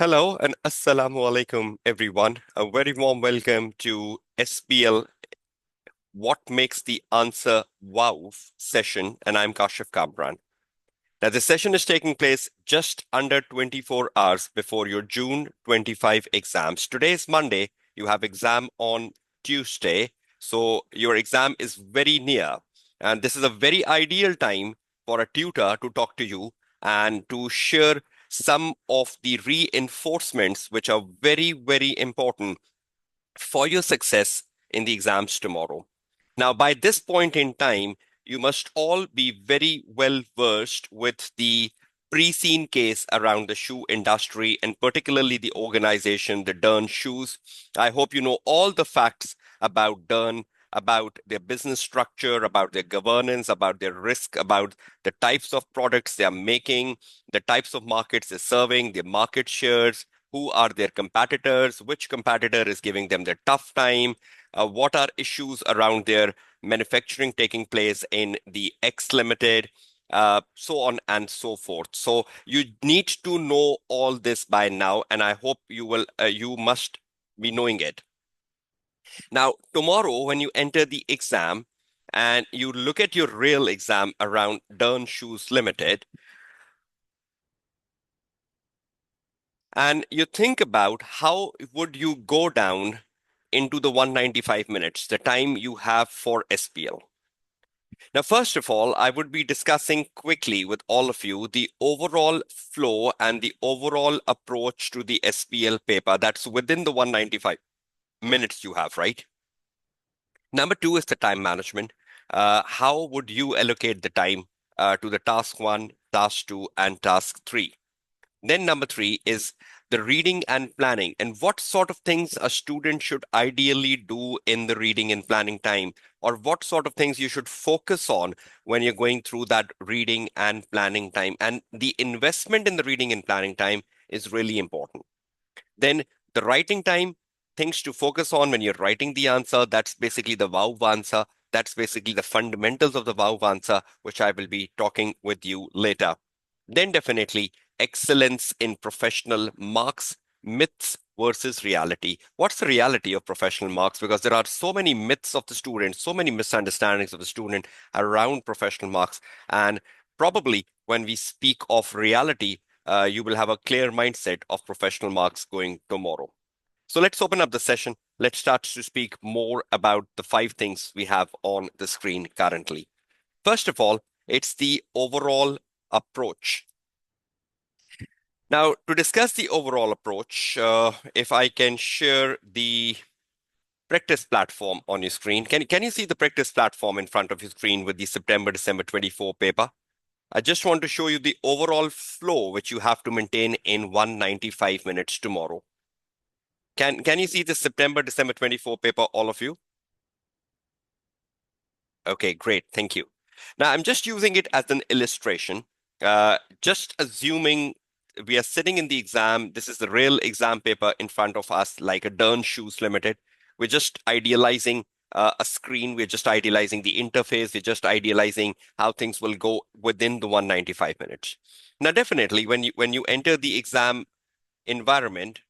Hello and assalamu alaikum, everyone. A very warm welcome to SBL What Makes the Answer Wow session, and I'm Kashif Kamran. Now, the session is taking place just under 24 hours before your June 25 exams. Today is Monday. You have exam on Tuesday, so your exam is very near. And this is a very ideal time for a tutor to talk to you and to share some of the reinforcements which are very, very important for your success in the exams tomorrow. Now, by this point in time, you must all be very well versed with the pre-seen case around the shoe industry and particularly the organization, the Dern Shoes. I hope you know all the facts about Dern, about their business structure, about their governance, about their risk, about the types of products they are making, the types of markets they're serving, their market shares, who are their competitors, which competitor is giving them the tough time, what are issues around their manufacturing taking place in the X Limited, so on and so forth. So you need to know all this by now, and I hope you must be knowing it. Now, tomorrow, when you enter the exam and you look at your real exam around Dern Shoes Limited, and you think about how would you go down into the 195 minutes, the time you have for SPL. Now, first of all, I would be discussing quickly with all of you the overall flow and the overall approach to the SPL paper that's within the 195 minutes you have, right? Number two is the time management. How would you allocate the time to the task one, task two, and task three? Then number three is the reading and planning, and what sort of things a student should ideally do in the reading and planning time, or what sort of things you should focus on when you're going through that reading and planning time. And the investment in the reading and planning time is really important. Then the writing time, things to focus on when you're writing the answer. That's basically the wow answer. That's basically the fundamentals of the wow answer, which I will be talking with you later. Then definitely excellence in professional marks, myths versus reality. What's the reality of professional marks? Because there are so many myths of the student, so many misunderstandings of the student around professional marks. And probably when we speak of reality, you will have a clear mindset of professional marks going tomorrow. So let's open up the session. Let's start to speak more about the five things we have on the screen currently. First of all, it's the overall approach. Now, to discuss the overall approach, if I can share the practice platform on your screen. Can you see the practice platform in front of your screen with the September-December 24 paper? I just want to show you the overall flow which you have to maintain in 195 minutes tomorrow. Can you see the September-December 24 paper, all of you? Okay, great. Thank you. Now, I'm just using it as an illustration. Just assuming we are sitting in the exam, this is the real exam paper in front of us, like a Dern Shoes Limited. We're just idealizing a screen. We're just idealizing the interface. We're just idealizing how things will go within the 195 minutes. Now, definitely, when you enter the exam environment,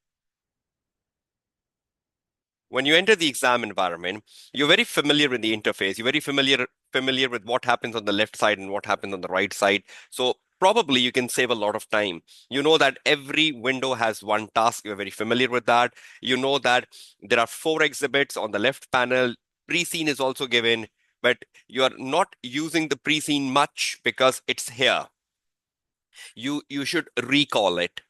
when you enter the exam environment, you're very familiar with the interface. You're very familiar with what happens on the left side and what happens on the right side. So probably you can save a lot of time. You know that every window has one task. You're very familiar with that. You know that there are four exhibits on the left panel. Pre-seen is also given, but you are not using the pre-seen much because it's here. You should recall it.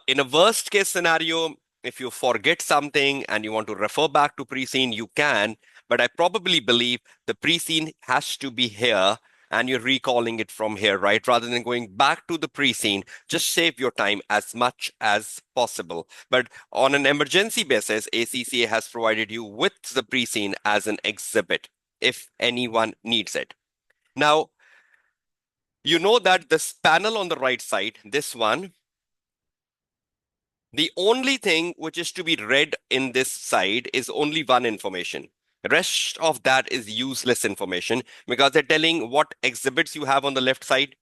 In a worst case scenario, if you forget something and you want to refer back to pre-seen, you can, but I probably believe the pre-seen has to be here and you're recalling it from here, right? Rather than going back to the pre-seen, just save your time as much as possible. But on an emergency basis, ACCA has provided you with the pre-seen as an exhibit if anyone needs it. Now, you know that this panel on the right side, this one, the only thing which is to be read in this side is only one information. The rest of that is useless information because they're telling what exhibits you have on the left side.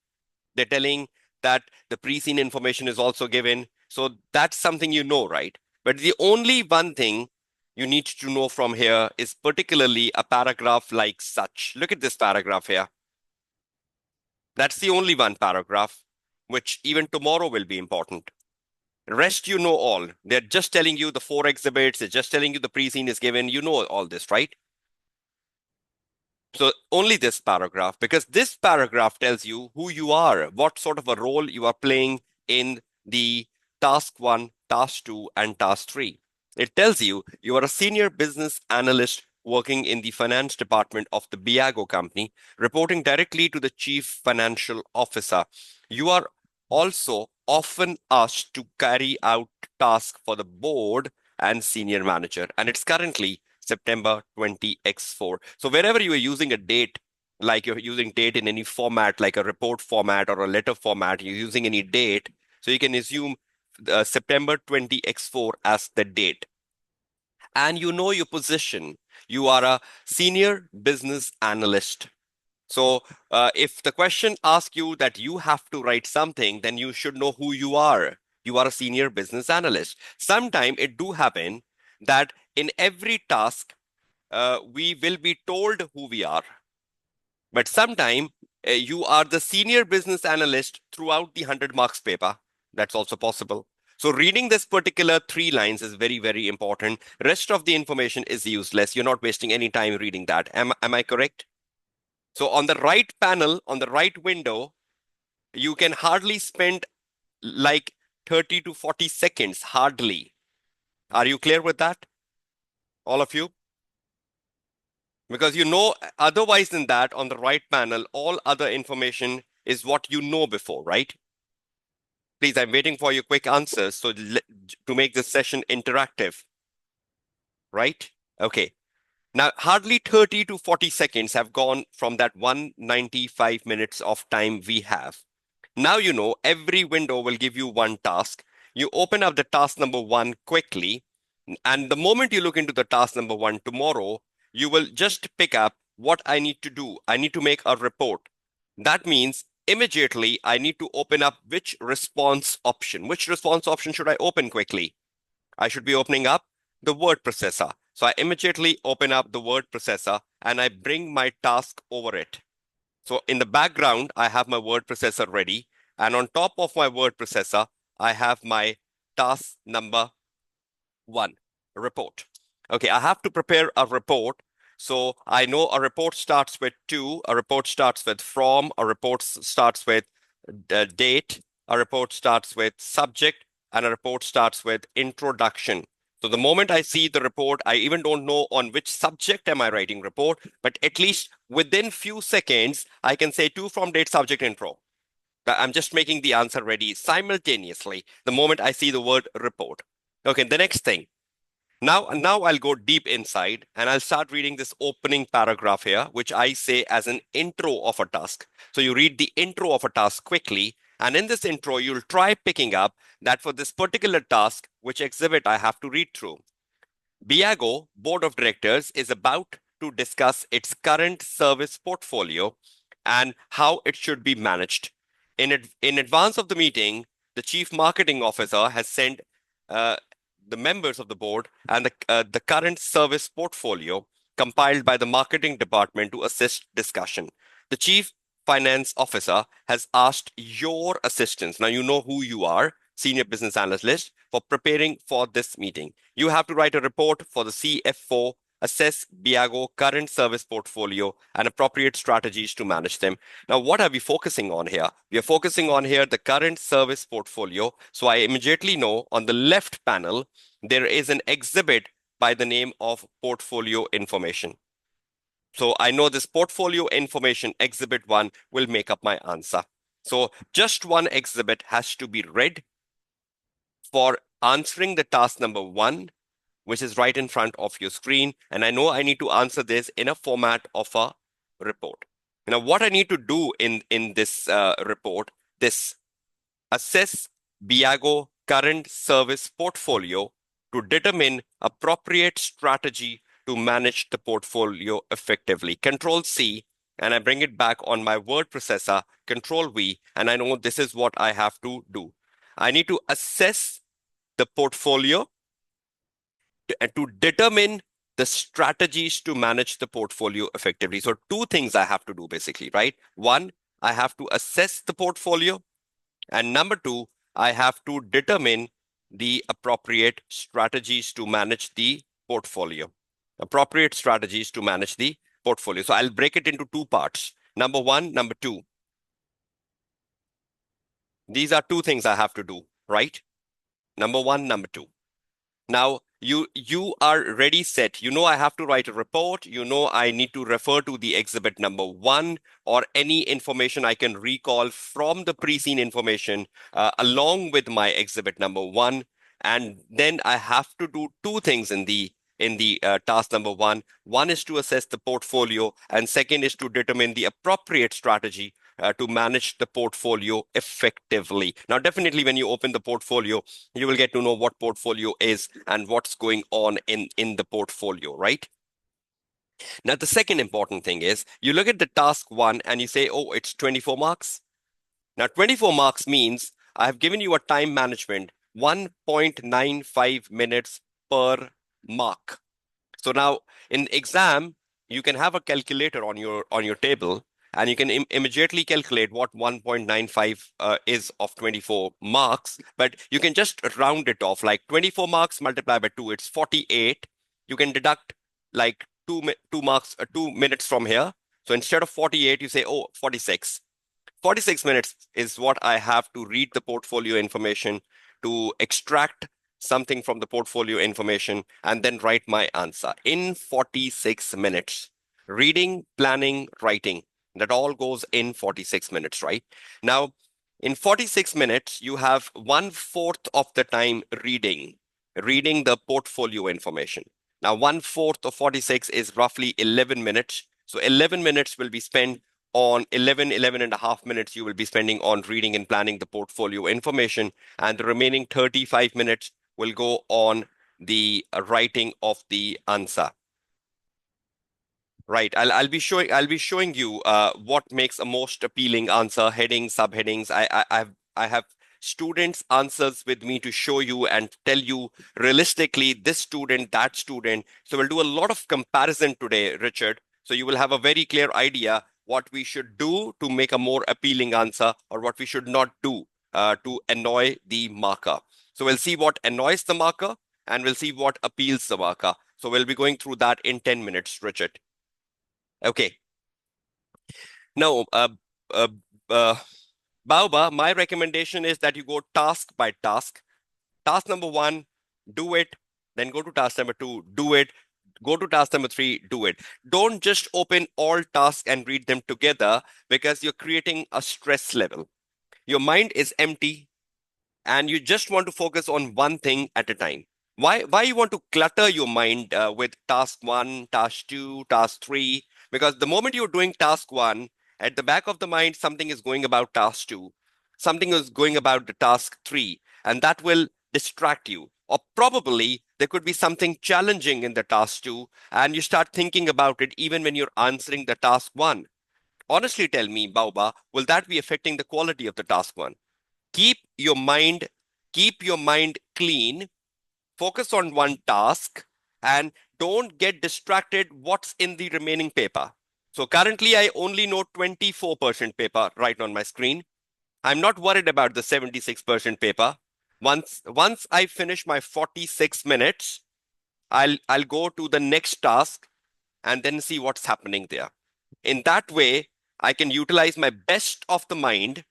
They're telling that the pre-seen information is also given. So that's something you know, right? But the only one thing you need to know from here is particularly a paragraph like such. Look at this paragraph here. That's the only one paragraph, which even tomorrow will be important. Rest, you know all. They're just telling you the four exhibits. They're just telling you the pre-scene is given. You know all this, right? So only this paragraph, because this paragraph tells you who you are, what sort of a role you are playing in the task one, task two, and task three. It tells you are a senior business analyst working in the finance department of the Biago company, reporting directly to the chief financial officer. You are also often asked to carry out tasks for the board and senior manager, and it's currently September 20x4. So wherever you are using a date, like you're using date in any format, like a report format or a letter format, you're using any date. So you can assume September 20x4 as the date. And you know your position. You are a senior business analyst. So if the question asks you that you have to write something, then you should know who you are. You are a senior business analyst. Sometimes it do happen that in every task, we will be told who we are. But sometime you are the senior business analyst throughout the 100 marks paper. That's also possible. So reading this particular three lines is very, very important. Rest of the information is useless. You're not wasting any time reading that. Am I correct? So on the right panel, on the right window, you can hardly spend like 30 to 40 seconds, hardly. Are you clear with that? All of you? Because you know, otherwise than that, on the right panel, all other information is what you know before, right? Please, I'm waiting for your quick answers to make this session interactive, right? Okay. Now, hardly 30 to 40 seconds have gone from that 195 minutes of time we have. Now you know every window will give you one task. You open up the task number one quickly, and the moment you look into the task number one tomorrow, you will just pick up what I need to do. I need to make a report. That means immediately I need to open up which response option. Which response option should I open quickly? I should be opening up the word processor. So I immediately open up the word processor and I bring my task over it. So in the background, I have my word processor ready. And on top of my word processor, I have my task number one, report. Okay, I have to prepare a report. So I know a report starts with to, a report starts with from, a report starts with date, a report starts with subject, and a report starts with introduction. So the moment I see the report, I even don't know on which subject am I writing report, but at least within few seconds, I can say to, from, date, subject, intro. I'm just making the answer ready simultaneously the moment I see the word report. Okay, the next thing. Now I'll go deep inside and I'll start reading this opening paragraph here, which I say as an intro of a task. So you read the intro of a task quickly. And in this intro, you'll try picking up that for this particular task, which exhibit I have to read through. Biago Board of Directors is about to discuss its current service portfolio and how it should be managed. In advance of the meeting, the Chief Marketing Officer has sent uh, the members of the board and the current service portfolio compiled by the marketing department to assist discussion. The Chief Finance Officer has asked your assistance. Now you know who you are, Senior Business Analyst, for preparing for this meeting. You have to write a report for the CFO, assess Biago current service portfolio and appropriate strategies to manage them. Now, what are we focusing on here? We are focusing on here the current service portfolio. So I immediately know on the left panel, there is an exhibit by the name of portfolio information. So I know this portfolio information exhibit one will make up my answer. So just one exhibit has to be read for answering the task number one, which is right in front of your screen. And I know I need to answer this in a format of a report. Now, what I need to do in this report, this assess Biago current service portfolio to determine appropriate strategy to manage the portfolio effectively. Control C, and I bring it back on my word processor, Control V, and I know this is what I have to do. I need to assess the portfolio to determine the strategies to manage the portfolio effectively. So two things I have to do basically, right? One, I have to assess the portfolio. And number two, I have to determine the appropriate strategies to manage the portfolio. Appropriate strategies to manage the portfolio. So I'll break it into two parts. Number one, number two. These are two things I have to do, right? Number one, number two. Now you are ready set. You know I have to write a report. You know I need to refer to the exhibit number one or any information I can recall from the pre-seen information along with my exhibit number one. And then I have to do two things in the task number one. One is to assess the portfolio, and second is to determine the appropriate strategy to manage the portfolio effectively. Now, definitely, when you open the portfolio, you will get to know what portfolio is and what's going on in the portfolio, right? Now, the second important thing is you look at the task one and you say, oh, it's 24 marks. Now, 24 marks means I have given you a time management 1.95 minutes per mark. So now in exam, you can have a calculator on your table, and you can immediately calculate what 1.95 is of 24 marks, but you can just round it off, like 24 marks multiplied by 2, it's 48. You can deduct like 2 marks, 2 minutes from here. So instead of 48, you say, oh, 46. 46 minutes is what I have to read the portfolio information, to extract something from the portfolio information, and then write my answer in 46 minutes. Reading, planning, writing, that all goes in 46 minutes, right? Now, in 46 minutes, you have 1/4 of the time reading the portfolio information. Now, 1/4 of 46 is roughly 11 minutes. So 11 minutes will be spent on 11 and a half minutes you will be spending on reading and planning the portfolio information, and the remaining 35 minutes will go on the writing of the answer. Right. I'll be showing you what makes a most appealing answer, headings, subheadings. I have students' answers with me to show you and tell you realistically this student, that student. So we'll do a lot of comparison today, Richard. So you will have a very clear idea what we should do to make a more appealing answer, or what we should not do to annoy the marker. So we'll see what annoys the marker, and we'll see what appeals the marker. So we'll be going through that in 10 minutes, Richard. Okay. Now, uh, uh, Baoba, my recommendation is that you go task by task. Task number one, do it. Then go to task number two, do it. Go to task number three, do it. Don't just open all tasks and read them together, because you're creating a stress level. Your mind is empty, and you just want to focus on one thing at a time. Why you want to clutter your mind with task one, task two, task three? Because the moment you're doing task one, at the back of the mind, something is going about task two, something is going about the task three, and that will distract you. Or probably there could be something challenging in the task two, and you start thinking about it even when you're answering the task one. Honestly, tell me, Bauba, will that be affecting the quality of the task one? Keep your mind, keep your mind clean, focus on one task, and don't get distracted what's in the remaining paper. So currently I only know 24% paper right on my screen. I'm not worried about the 76% paper. Once I finish my 46 minutes, I'll go to the next task and then see what's happening there. In that way, I can utilize my best of the mind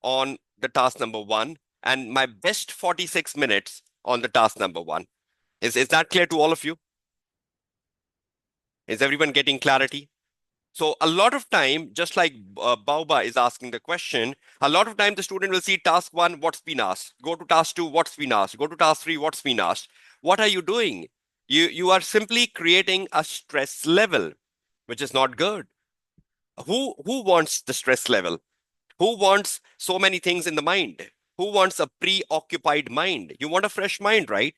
on the task number one, and my best 46 minutes on the task number one. Is that clear to all of you? Is everyone getting clarity? So a lot of time, just like Bauba is asking the question, a lot of time the student will see task one, what's been asked. Go to task two, what's been asked. Go to task three, what's been asked. What are you doing? You are simply creating a stress level, which is not good. Who wants the stress level? Who wants so many things in the mind? Who wants a preoccupied mind? You want a fresh mind, right?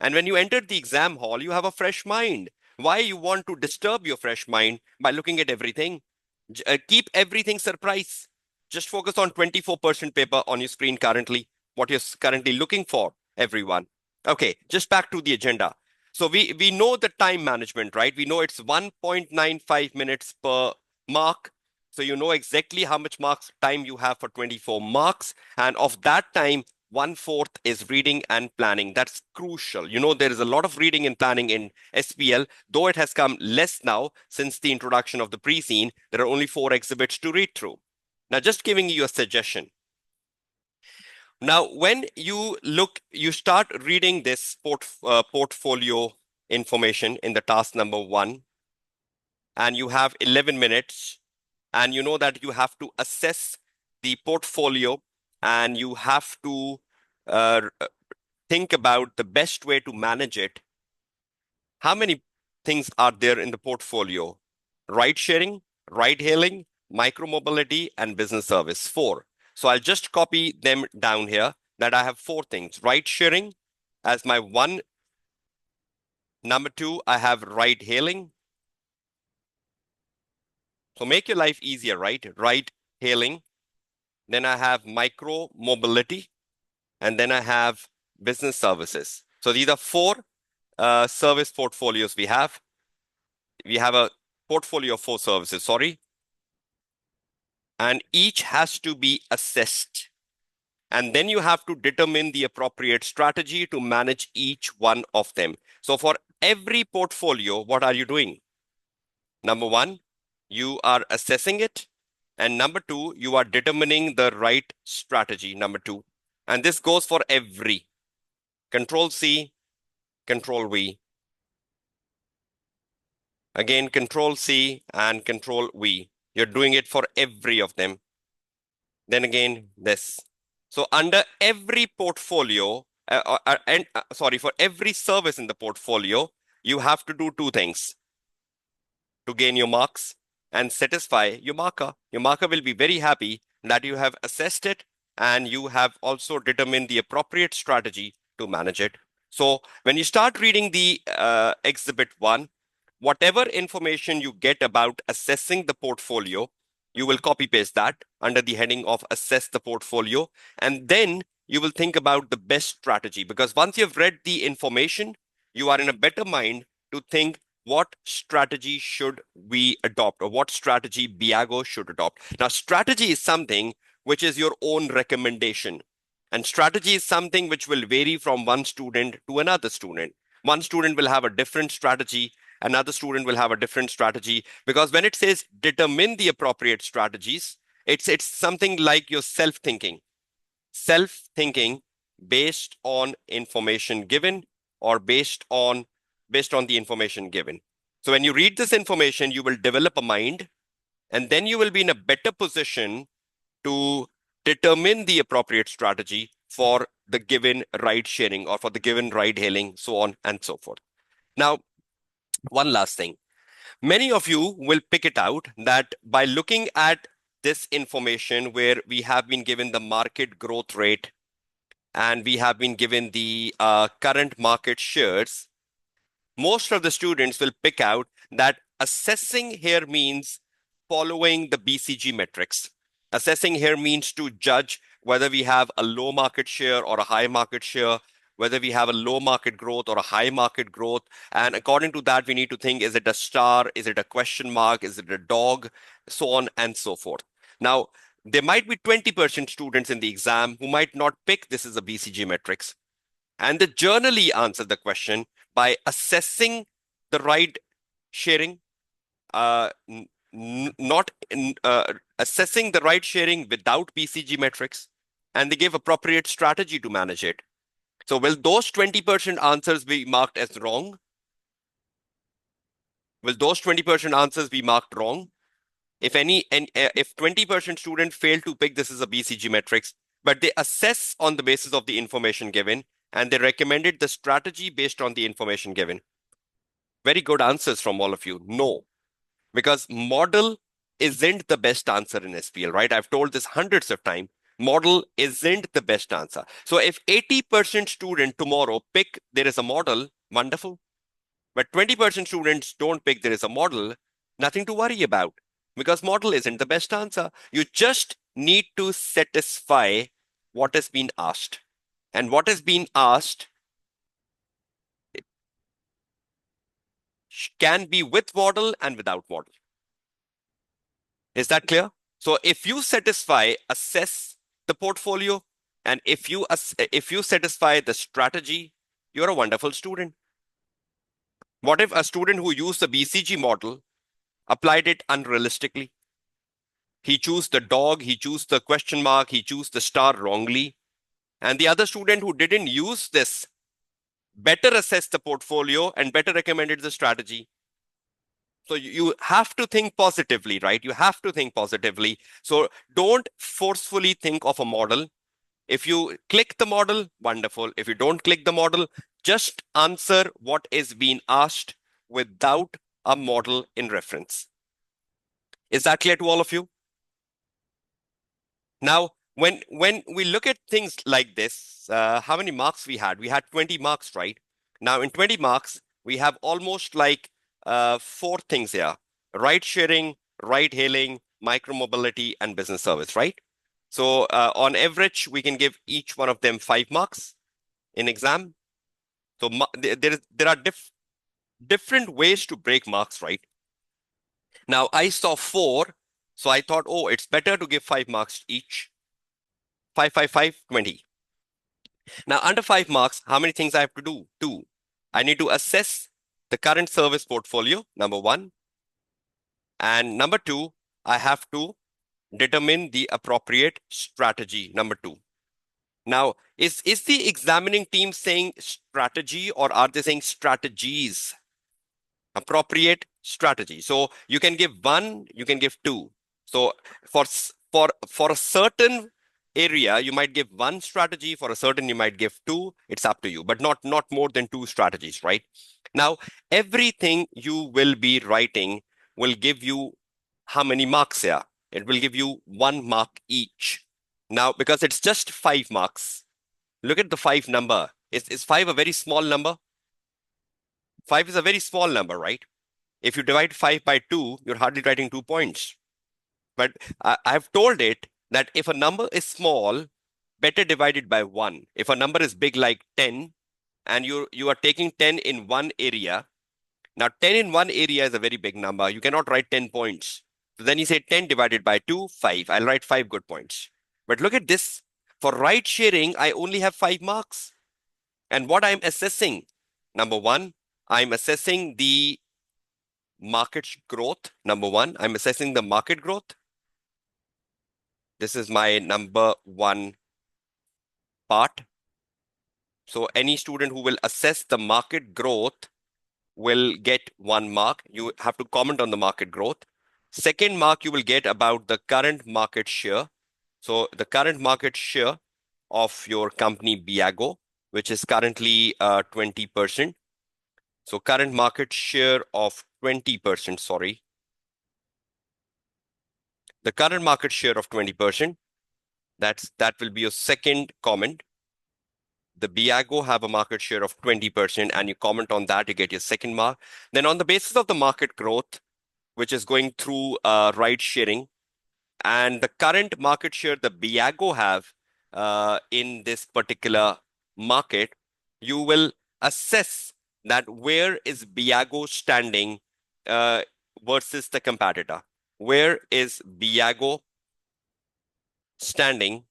And when you enter the exam hall, you have a fresh mind. Why you want to disturb your fresh mind by looking at everything? Keep everything surprise. Just focus on 24% paper on your screen currently, what you're currently looking for, everyone. Okay, just back to the agenda. So we know the time management, right? We know it's 1.95 minutes per mark. So you know exactly how much marks time you have for 24 marks. And of that time, one-fourth is reading and planning. That's crucial. You know, there is a lot of reading and planning in SPL, though it has come less now since the introduction of the pre-scene. There are only 4 exhibits to read through. Now, just giving you a suggestion. Now, when you start reading this portfolio information in the task number 1, and you have 11 minutes, and you know that you have to assess the portfolio, and you have to uh, think about the best way to manage it. How many things are there in the portfolio? Ride sharing, ride hailing, micromobility, and business service. 4. So I'll just copy them down here that I have 4 things. Ride sharing as my one. Number 2, I have ride hailing. So make your life easier, right? Ride hailing. Then I have micro mobility, and then I have business services. So these are 4 service portfolios we have. We have a portfolio of 4 services, sorry, and each has to be assessed. And then you have to determine the appropriate strategy to manage each one of them. So for every portfolio, what are you doing? Number 1, you are assessing it. And number 2, you are determining the right strategy. Number 2. And this goes for every. Control C, Control V. Again, Control C and Control V. You're doing it for every of them. Then again, this. So under every portfolio, for every service in the portfolio, you have to do 2 things to gain your marks and satisfy your marker. Your marker will be very happy that you have assessed it and you have also determined the appropriate strategy to manage it. So when you start reading the exhibit 1, whatever information you get about assessing the portfolio, you will copy paste that under the heading of assess the portfolio. And then you will think about the best strategy, because once you've read the information, you are in a better mind to think what strategy should we adopt, or what strategy Biago should adopt. Now, strategy is something which is your own recommendation. And strategy is something which will vary from one student to another student. One student will have a different strategy, another student will have a different strategy, because when it says determine the appropriate strategies, it's something like your self-thinking based on information given, or based on the information given. So when you read this information, you will develop a mind, and then you will be in a better position to determine the appropriate strategy for the given ride sharing or for the given ride hailing, so on and so forth. Now, one last thing. Many of you will pick it out that by looking at this information where we have been given the market growth rate and we have been given the current market shares, most of the students will pick out that assessing here means following the BCG metrics. Assessing here means to judge whether we have a low market share or a high market share, whether we have a low market growth or a high market growth. And according to that, we need to think, is it a star? Is it a question mark? Is it a dog? So on and so forth. Now, there might be 20% students in the exam who might not pick this as a BCG metrics. And they generally answer the question by assessing the ride sharing, not assessing the ride sharing without BCG metrics, and they give appropriate strategy to manage it. So will those 20% answers be marked as wrong? Will those 20% answers be marked wrong? If any, and if 20% student fail to pick this as a BCG metrics, but they assess on the basis of the information given, and they recommended the strategy based on the information given. Very good answers from all of you. No, because model isn't the best answer in SPL, right? I've told this hundreds of times. Model isn't the best answer. So if 80% student tomorrow pick there is a model, wonderful. But 20% students don't pick there is a model, nothing to worry about, because model isn't the best answer. You just need to satisfy what has been asked. And what has been asked can be with model and without model. Is that clear? So if you assess the portfolio, and if you satisfy the strategy, you're a wonderful student. What if a student who used the BCG model applied it unrealistically? He chose the dog, he chose the question mark, he chose the star wrongly. And the other student who didn't use this better assessed the portfolio and better recommended the strategy. So you have to think positively, right? You have to think positively. So don't forcefully think of a model. If you click the model, wonderful. If you don't click the model, just answer what is being asked without a model in reference. Is that clear to all of you? Now, when we look at things like this, how many marks we had? We had 20 marks, right? Now, in 20 marks, we have almost like four things here: ride sharing, ride hailing, micromobility, and business service, right? So on average, we can give each one of them 5 marks in exam. So there are different ways to break marks, right? Now, I saw four, so I thought, oh, it's better to give 5 marks each. 5, 5, 5, 20. Now, under 5 marks, how many things I have to do? Two. I need to assess the current service portfolio, number one. And number two, I have to determine the appropriate strategy, number two. Now, is the examining team saying strategy or are they saying strategies? Appropriate strategy. So you can give one, you can give two. So for a certain area, you might give one strategy. For a certain, you might give two. It's up to you, but not more than two strategies, right? Now, everything you will be writing will give you how many marks here? It will give you 1 mark each. Now, because it's just 5 marks, look at the five number. Is five a very small number? Five is a very small number, right? If you divide 5 by 2, you're hardly writing 2 points. But I've told it that if a number is small, better divide it by 1. If a number is big like 10, and you are taking 10 in one area, now 10 in one area is a very big number. You cannot write 10 points. So then you say 10 divided by 2, 5. I'll write 5 good points. But look at this. For ride sharing, I only have 5 marks. And what I'm assessing, number one, I'm assessing the market growth. Number one, I'm assessing the market growth. This is my number one part. So any student who will assess the market growth will get 1 mark. You have to comment on the market growth. Second mark you will get about the current market share. So the current market share of your company Biago, which is currently 20%. So current market share of 20%, sorry. The current market share of 20%, that will be your second comment. The Biago have a market share of 20% and you comment on that, you get your second mark. Then on the basis of the market growth, which is going through ride sharing, and the current market share the Biago have in this particular market, you will assess that where is Biago standing versus the competitor. Where is Biago standing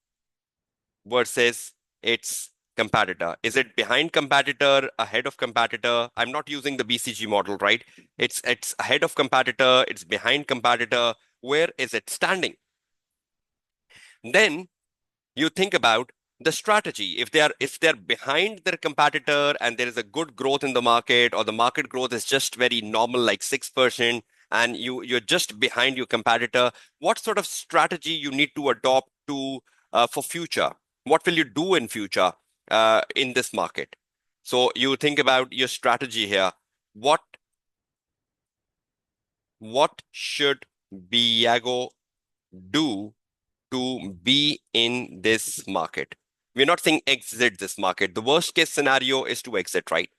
versus its competitor? Is it behind competitor, ahead of competitor? I'm not using the BCG model, right? It's ahead of competitor, it's behind competitor. Where is it standing? Then you think about the strategy. If they're behind their competitor and there is a good growth in the market, or the market growth is just very normal, like 6%, and you're just behind your competitor, what sort of strategy you need to adopt to for future? What will you do in future in this market? So you think about your strategy here. What should Biago do to be in this market? We're not saying exit this market. The worst case scenario is to exit, right?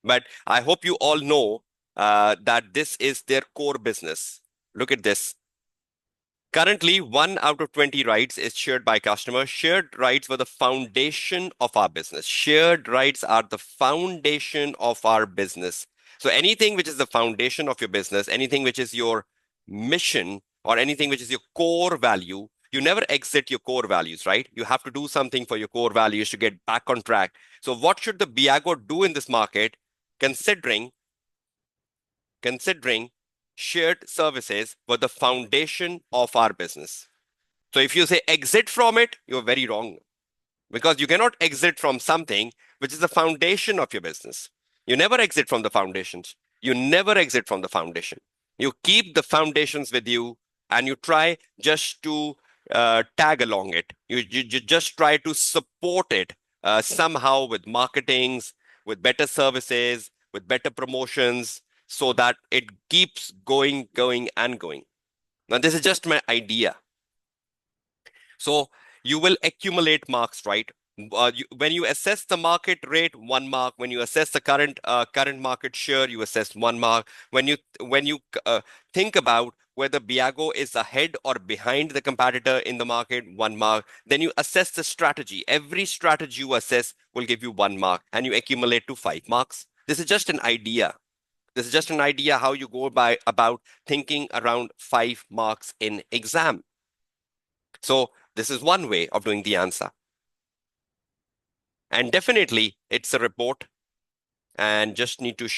But I hope you all know that this is their core business. Look at this. Currently, 1 out of 20 rides is shared by customers. Shared rides were the foundation of our business. Shared rides are the foundation of our business. So anything which is the foundation of your business, anything which is your mission, or anything which is your core value, you never exit your core values, right? You have to do something for your core values to get back on track. So what should the Biago do in this market, considering considering shared services were the foundation of our business? So if you say exit from it, you're very wrong, because you cannot exit from something which is the foundation of your business. You never exit from the foundations. You never exit from the foundation. You keep the foundations with you, and you try just to tag along it. You just try to support it somehow with marketings, with better services, with better promotions, so that it keeps going, going, and going. Now, this is just my idea. So you will accumulate marks, right? When you assess the market rate, 1 mark. When you assess the current market share, you assess 1 mark. When you think about whether Biago is ahead or behind the competitor in the market, 1 mark. Then you assess the strategy. Every strategy you assess will give you 1 mark, and you accumulate to 5 marks. This is just an idea. This is just an idea how you go by about thinking around 5 marks in exam. So this is one way of doing the answer. And definitely it's a report, and just need to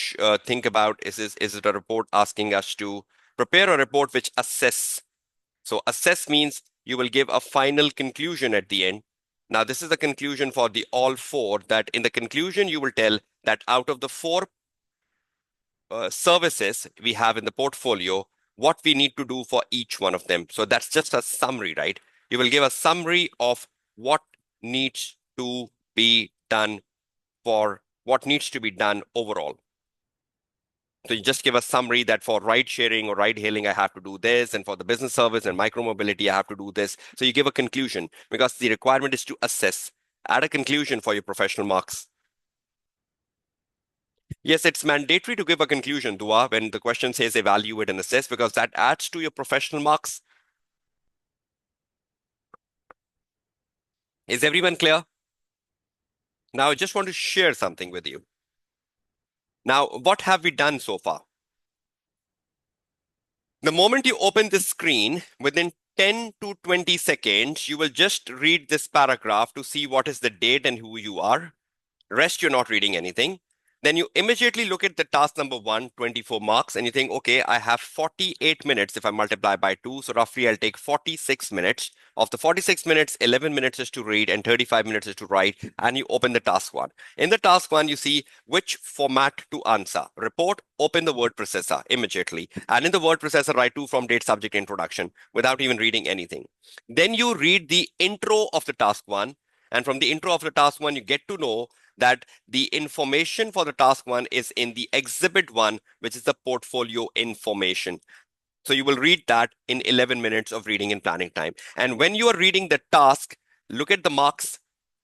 think about, is it a report asking us to prepare a report which assess. So assess means you will give a final conclusion at the end. Now this is the conclusion for the all four, that in the conclusion you will tell that out of the four services we have in the portfolio, what we need to do for each one of them. So that's just a summary, right? You will give a summary of what needs to be done for what needs to be done overall. So you just give a summary that for ride sharing or ride hailing, I have to do this, and for the business service and micro mobility, I have to do this. So you give a conclusion, because the requirement is to assess. Add a conclusion for your professional marks. Yes, it's mandatory to give a conclusion, Dua, when the question says evaluate and assess, because that adds to your professional marks. Is everyone clear? Now, I just want to share something with you. Now, what have we done so far? The moment you open the screen, within 10 to 20 seconds, you will just read this paragraph to see what is the date and who you are. Rest, you're not reading anything. Then you immediately look at the task number 1, 24 marks, and you think, okay, I have 48 minutes if I multiply by 2. So roughly I'll take 46 minutes. Of the 46 minutes, 11 minutes is to read and 35 minutes is to write. And you open the task 1. In the task 1, you see which format to answer. Report, open the word processor immediately. And in the word processor, write to, from, date, subject, introduction without even reading anything. Then you read the intro of the task 1. And from the intro of the task 1, you get to know that the information for the task 1 is in the exhibit 1, which is the portfolio information. So you will read that in 11 minutes of reading and planning time. And when you are reading the task, look at the marks.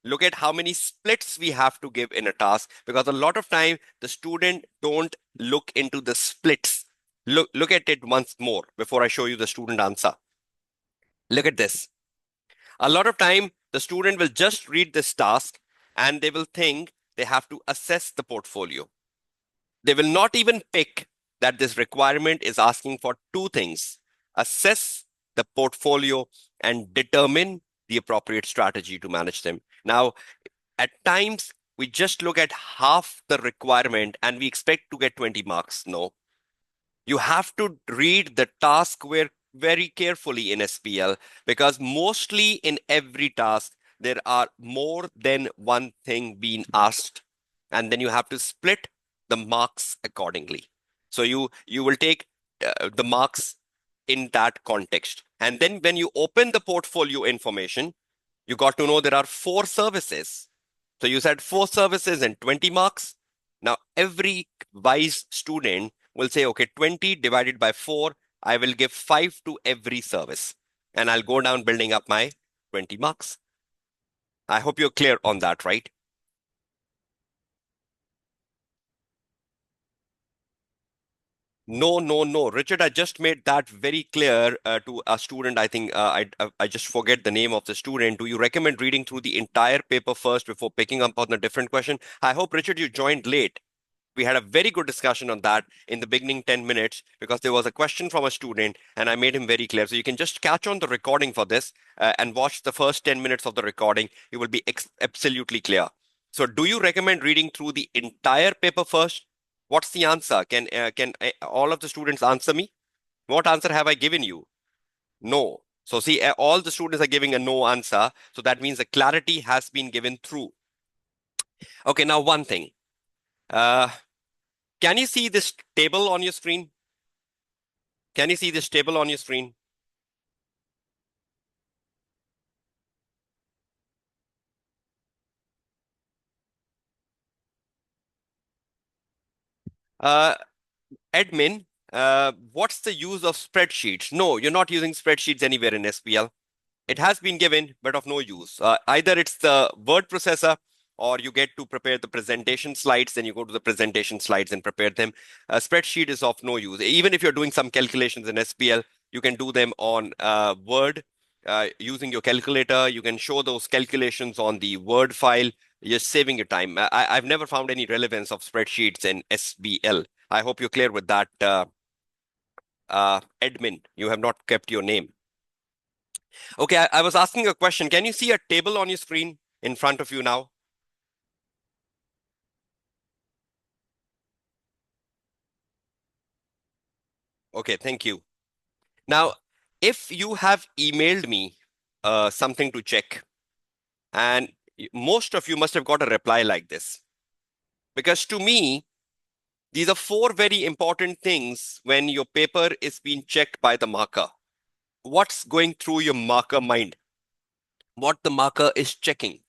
Look at how many splits we have to give in a task, because a lot of time the student don't look into the splits. Look at it once more before I show you the student answer. Look at this. A lot of time the student will just read this task and they will think they have to assess the portfolio. They will not even pick that this requirement is asking for two things: assess the portfolio and determine the appropriate strategy to manage them. Now, at times, we just look at half the requirement and we expect to get 20 marks. No, you have to read the task very carefully in SPL, because mostly in every task, there are more than one thing being asked. And then you have to split the marks accordingly. So you will take the marks in that context. And then when you open the portfolio information, you got to know there are 4 services. So you said 4 services and 20 marks. Now, every wise student will say, okay, 20 divided by 4, I will give 5 to every service. And I'll go down building up my 20 marks. I hope you're clear on that, right? No, no, no. Richard, I just made that very clear to a student. I think I just forget the name of the student. Do you recommend reading through the entire paper first before picking up on a different question? I hope, Richard, you joined late. We had a very good discussion on that in the beginning 10 minutes because there was a question from a student and I made him very clear. So you can just catch on the recording for this and watch the first 10 minutes of the recording. You will be absolutely clear. So do you recommend reading through the entire paper first? What's the answer? Can all of the students answer me? What answer have I given you? No. So see, all the students are giving a no answer. So that means the clarity has been given through. Okay, now one thing. Uh, can you see this table on your screen? Can you see this table on your screen? Uh, admin, what's the use of spreadsheets? No, you're not using spreadsheets anywhere in SPL. It has been given, but of no use. Either it's the word processor or you get to prepare the presentation slides, then you go to the presentation slides and prepare them. A spreadsheet is of no use. Even if you're doing some calculations in SPL, you can do them on Word using your calculator. You can show those calculations on the Word file. You're saving your time. I've never found any relevance of spreadsheets in SBL. I hope you're clear with that, admin. You have not kept your name. Okay, I was asking a question. Can you see a table on your screen in front of you now? Okay, thank you. Now, if you have emailed me something to check, and most of you must have got a reply like this, because to me, these are four very important things when your paper is being checked by the marker. What's going through your marker mind? What the marker is checking?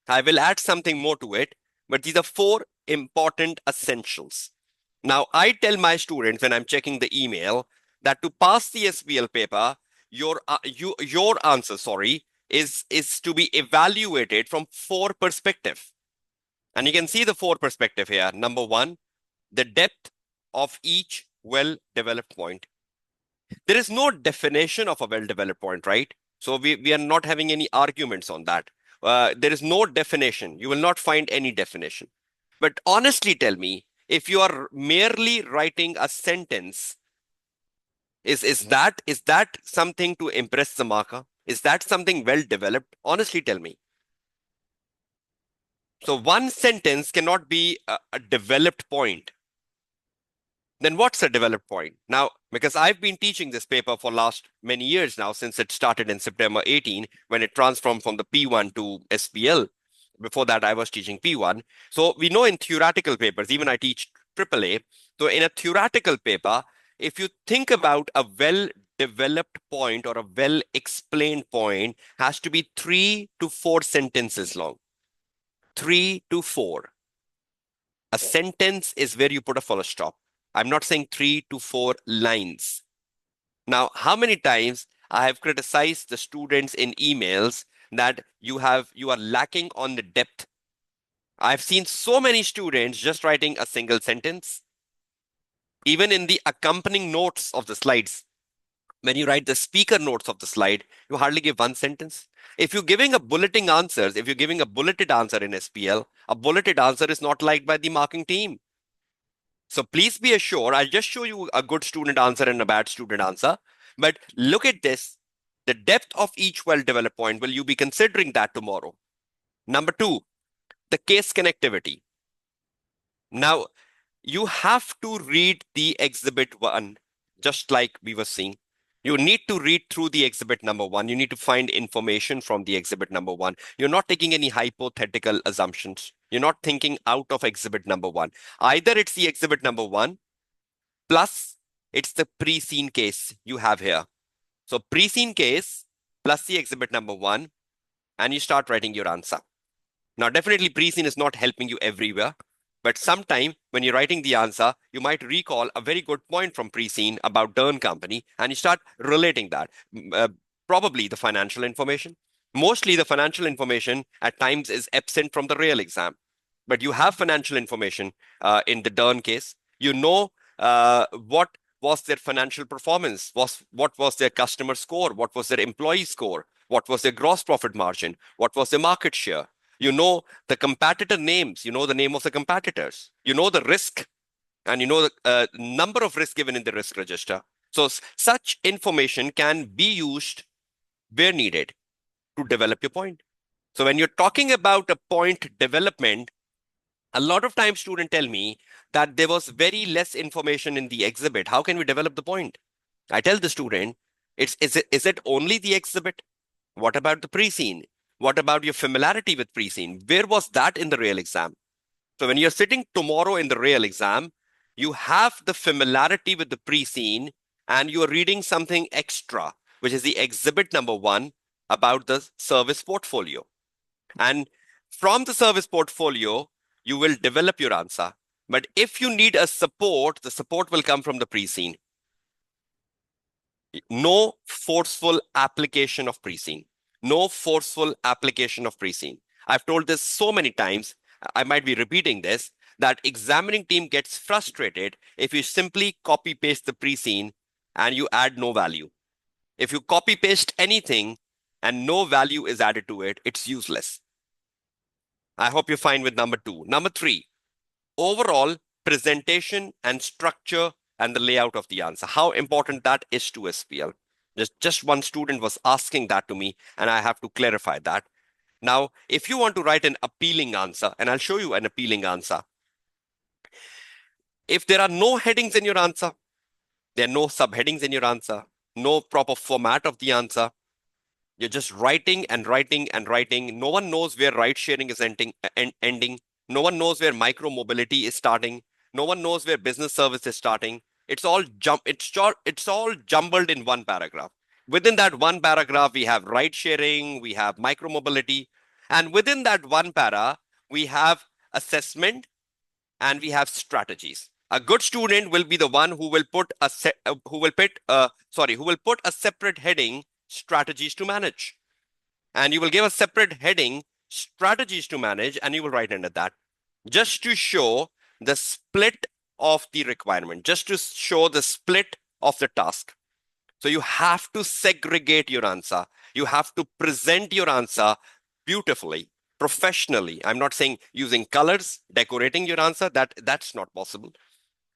I will add something more to it, but these are four important essentials. Now, I tell my students when I'm checking the email that to pass the SBL paper, your answer, sorry, is to be evaluated from four perspectives. And you can see the four perspective here. Number one, the depth of each well-developed point. There is no definition of a well-developed point, right? So we are not having any arguments on that. There is no definition. You will not find any definition. But honestly, tell me, if you are merely writing a sentence, is that something to impress the marker? Is that something well developed? Honestly, tell me. So one sentence cannot be a developed point. Then what's a developed point? Now, because I've been teaching this paper for last many years now, since it started in September 18, when it transformed from the P1 to SPL. Before that, I was teaching P1. So we know in theoretical papers, even I teach AAA. So in a theoretical paper, if you think about a well-developed point or a well-explained point, has to be 3 to 4 sentences long. 3 to 4. A sentence is where you put a full stop. I'm not saying 3 to 4 lines. Now, how many times I have criticized the students in emails that you are lacking on the depth. I've seen so many students just writing a single sentence. Even in the accompanying notes of the slides, when you write the speaker notes of the slide, you hardly give one sentence. If you're giving a bulleting answers, if you're giving a bulleted answer in SPL, a bulleted answer is not liked by the marking team. So please be assured, I'll just show you a good student answer and a bad student answer. But look at this. The depth of each well-developed point, will you be considering that tomorrow? Number two, the case connectivity. Now, you have to read the exhibit one, just like we were seeing. You need to read through the exhibit number one. You need to find information from the exhibit number one. You're not taking any hypothetical assumptions. You're not thinking out of exhibit number one. Either it's the exhibit number one, plus it's the pre-seen case you have here. So pre-seen case plus the exhibit number one, and you start writing your answer. Now, definitely pre-seen is not helping you everywhere, but sometime when you're writing the answer, you might recall a very good point from pre-seen about Dern Company, and you start relating that. Probably the financial information. Mostly the financial information at times is absent from the real exam, but you have financial information in the Dern case. You know what was their financial performance, what was their customer score, what was their employee score, what was their gross profit margin, what was their market share, You know the competitor names. You know the name of the competitors. You know the risk, and you know the number of risk given in the risk register. So such information can be used where needed to develop your point. So when you're talking about a point development, a lot of times students tell me that there was very less information in the exhibit. How can we develop the point? I tell the student, is it only the exhibit? What about the pre-scene? What about your familiarity with pre-scene? Where was that in the real exam? So when you're sitting tomorrow in the real exam, you have the familiarity with the pre-scene and you're reading something extra, which is the exhibit number one about the service portfolio. And from the service portfolio, you will develop your answer. But if you need a support, the support will come from the pre-scene. No forceful application of pre-scene. No forceful application of pre-scene. I've told this so many times, I might be repeating this, that examining team gets frustrated if you simply copy paste the pre-scene and you add no value. If you copy paste anything and no value is added to it, it's useless. I hope you're fine with number two. Number three, overall presentation and structure and the layout of the answer. How important that is to SPL. Just one student was asking that to me, and I have to clarify that. Now, if you want to write an appealing answer, and I'll show you an appealing answer, if there are no headings in your answer, there are no subheadings in your answer, no proper format of the answer, you're just writing and writing and writing. No one knows where ride sharing is ending. No one knows where micro mobility is starting. No one knows where business service is starting. It's all jumbled in one paragraph. Within that one paragraph, we have ride sharing, we have micro mobility, and within that one para, we have assessment and we have strategies. A good student will be the one who will put a who will put a separate heading, strategies to manage, and you will give a separate heading, strategies to manage, and you will write under that, just to show the split of the requirement, just to show the split of the task. So you have to segregate your answer. You have to present your answer beautifully, professionally. I'm not saying using colors, decorating your answer, that's not possible,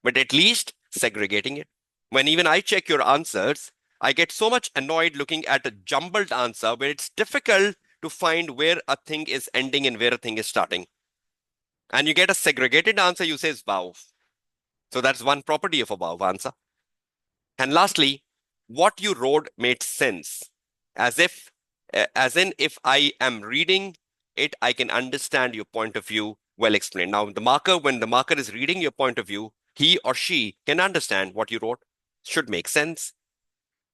but at least segregating it. When even I check your answers, I get so much annoyed looking at a jumbled answer where it's difficult to find where a thing is ending and where a thing is starting. And you get a segregated answer, you say wow. So that's one property of a wow answer. And lastly, what you wrote made sense. As if, as in, if I am reading it, I can understand your point of view well explained. Now, when the marker is reading your point of view, he or she can understand what you wrote, should make sense.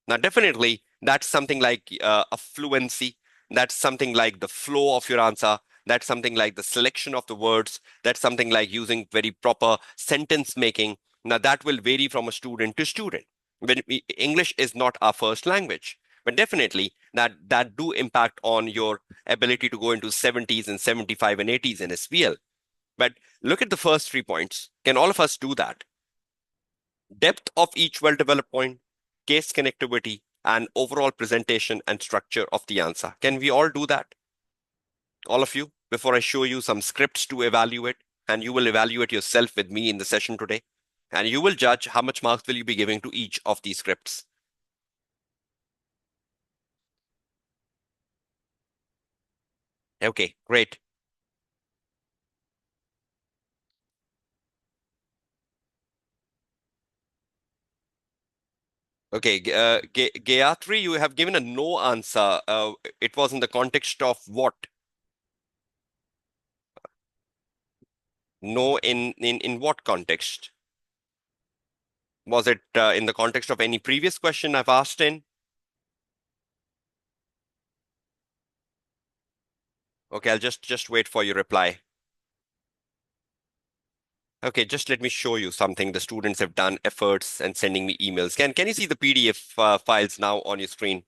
Now, definitely, that's something like a fluency. That's something like the flow of your answer. That's something like the selection of the words. That's something like using very proper sentence making. Now, that will vary from a student to student. English is not our first language, but definitely that do impact on your ability to go into 70s and 75 and 80s in SBL. But look at the first 3 points. Can all of us do that? Depth of each well-developed point, case connectivity, and overall presentation and structure of the answer. Can we all do that? All of you, before I show you some scripts to evaluate, and you will evaluate yourself with me in the session today, and you will judge how much marks will you be giving to each of these scripts. Okay, great. Okay, Gayatri, you have given a no answer. It was in the context of what? No, in what context? Was it in the context of any previous question I've asked in? Okay, I'll just wait for your reply. Okay, just let me show you something. The students have done efforts and sending me emails. Can you see the PDF files now on your screen?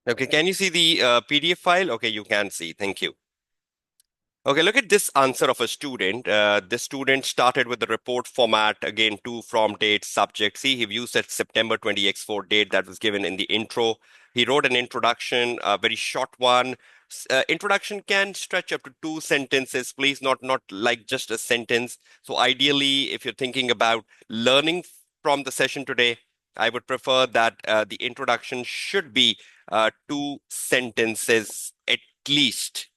Okay, can you see the PDF file? Okay, you can see. Thank you. Okay, look at this answer of a student. This student started with the report format, again, to, from, date, subject. See, he used that September 20x4 date that was given in the intro. He wrote an introduction, a very short one. Introduction can stretch up to 2 sentences, please, not like just a sentence. So ideally, if you're thinking about learning from the session today, I would prefer that the introduction should be 2 sentences at least,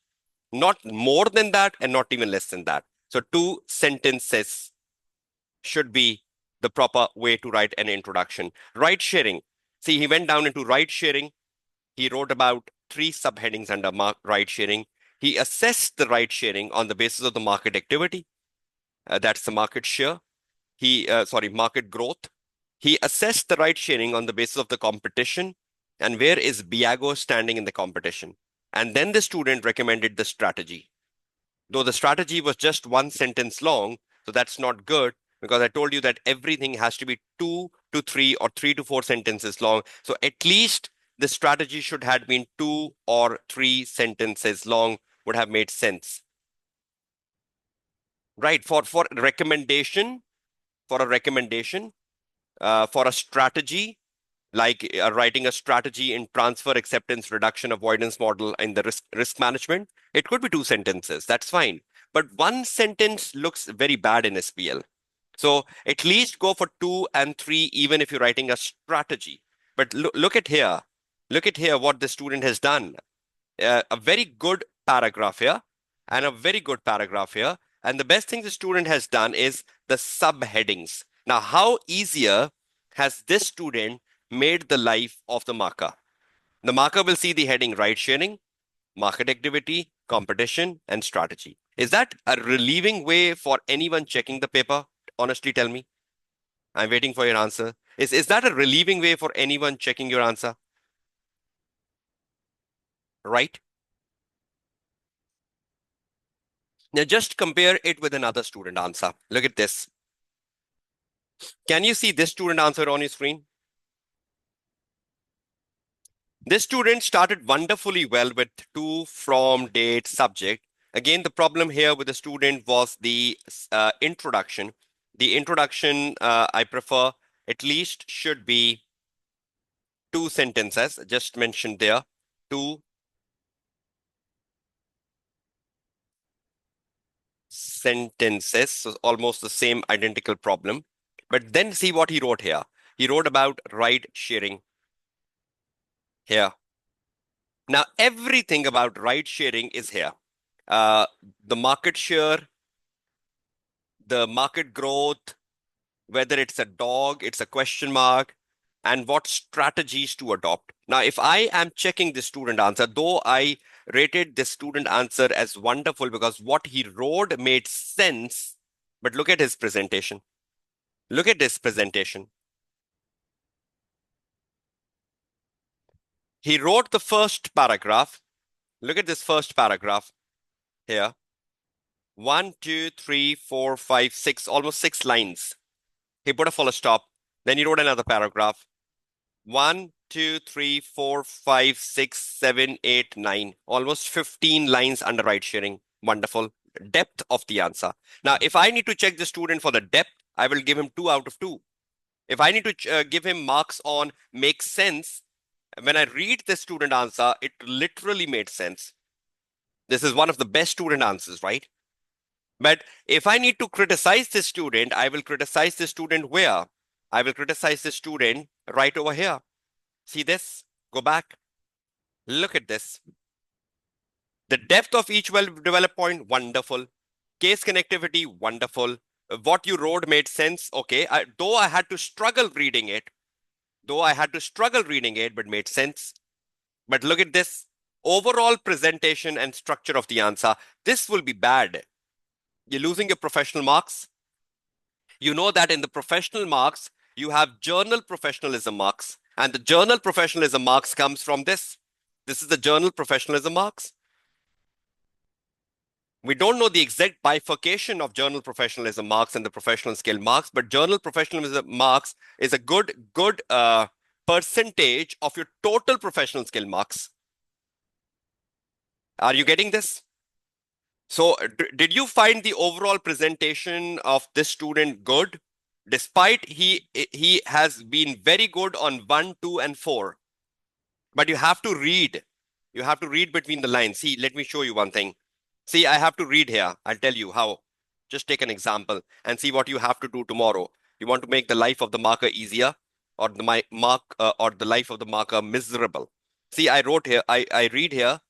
not more than that and not even less than that. So 2 sentences should be the proper way to write an introduction. Ride sharing. See, he went down into ride sharing. He wrote about 3 subheadings under ride sharing. He assessed the ride sharing on the basis of the market activity. That's the market share. Market growth. He assessed the ride sharing on the basis of the competition and where is Biago standing in the competition. And then the student recommended the strategy. Though the strategy was just 1 sentence long, so that's not good because I told you that everything has to be 2 to 3 or 3 to 4 sentences long. So at least the strategy should have been 2 or 3 sentences long, would have made sense. Right, for recommendation, for a recommendation, for a strategy, like writing a strategy in transfer acceptance reduction avoidance model in the risk management, it could be 2 sentences. That's fine. But 1 sentence looks very bad in SBL. So at least go for 2 and 3, even if you're writing a strategy. But look at here. Look at here what the student has done. A very good paragraph here and a very good paragraph here. And the best thing the student has done is the subheadings. Now, how easier has this student made the life of the marker? The marker will see the heading ride sharing, market activity, competition, and strategy. Is that a relieving way for anyone checking the paper? Honestly, tell me. I'm waiting for your answer. Is that a relieving way for anyone checking your answer? Right? Now just compare it with another student answer. Look at this. Can you see this student answer on your screen? This student started wonderfully well with to, from, date, subject. Again, the problem here with the student was the introduction. The introduction, I prefer, at least should be 2 sentences, just mentioned there. 2 sentences, so almost the same identical problem. But then see what he wrote here. He wrote about ride sharing here. Now, everything about ride sharing is here. Uh, the market share, the market growth, whether it's a dog, it's a question mark, and what strategies to adopt. Now, if I am checking the student answer, though I rated the student answer as wonderful because what he wrote made sense, but look at his presentation. Look at this presentation. He wrote the first paragraph. Look at this first paragraph here. 1, 2, 3, 4, 5, 6, almost 6 lines. He put a full stop. Then he wrote another paragraph. 1, 2, 3, 4, 5, 6, 7, 8, 9. Almost 15 lines under ride sharing. Wonderful. Depth of the answer. Now, if I need to check the student for the depth, I will give him 2 out of 2. If I need to give him marks on make sense, when I read the student answer, it literally made sense. This is one of the best student answers, right? But if I need to criticize this student, I will criticize the student where? I will criticize the student right over here. See this? Go back. Look at this. The depth of each well-developed point, wonderful. Case connectivity, wonderful. What you wrote made sense. Okay, though I had to struggle reading it, but made sense. But look at this. Overall presentation and structure of the answer. This will be bad. You're losing your professional marks. You know that in the professional marks, you have journal professionalism marks. And the journal professionalism marks comes from this. This is the journal professionalism marks. We don't know the exact bifurcation of journal professionalism marks and the professional skill marks, but journal professionalism marks is a good percentage of your total professional skill marks. Are you getting this? So, did you find the overall presentation of this student good? Despite he has been very good on 1, 2, and 4, but you have to read. You have to read between the lines. See, let me show you one thing. See, I have to read here. I'll tell you how. Just take an example and see what you have to do tomorrow. You want to make the life of the marker easier, or the life of the marker miserable. See, I wrote here. I read here.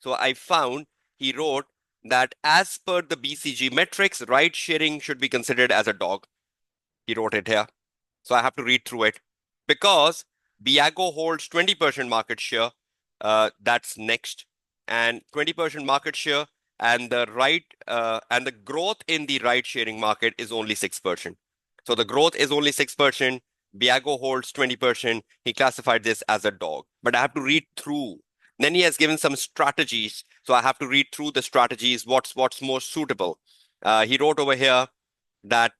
So I found he wrote that as per the BCG metrics, ride sharing should be considered as a dog. He wrote it here. So I have to read through it because Biago holds 20% market share. That's next, and 20% market share, and the growth in the ride sharing market is only 6%. So the growth is only 6%. Biago holds 20%. He classified this as a dog, but I have to read through. Then he has given some strategies, so I have to read through the strategies. What's more suitable? He wrote over here that.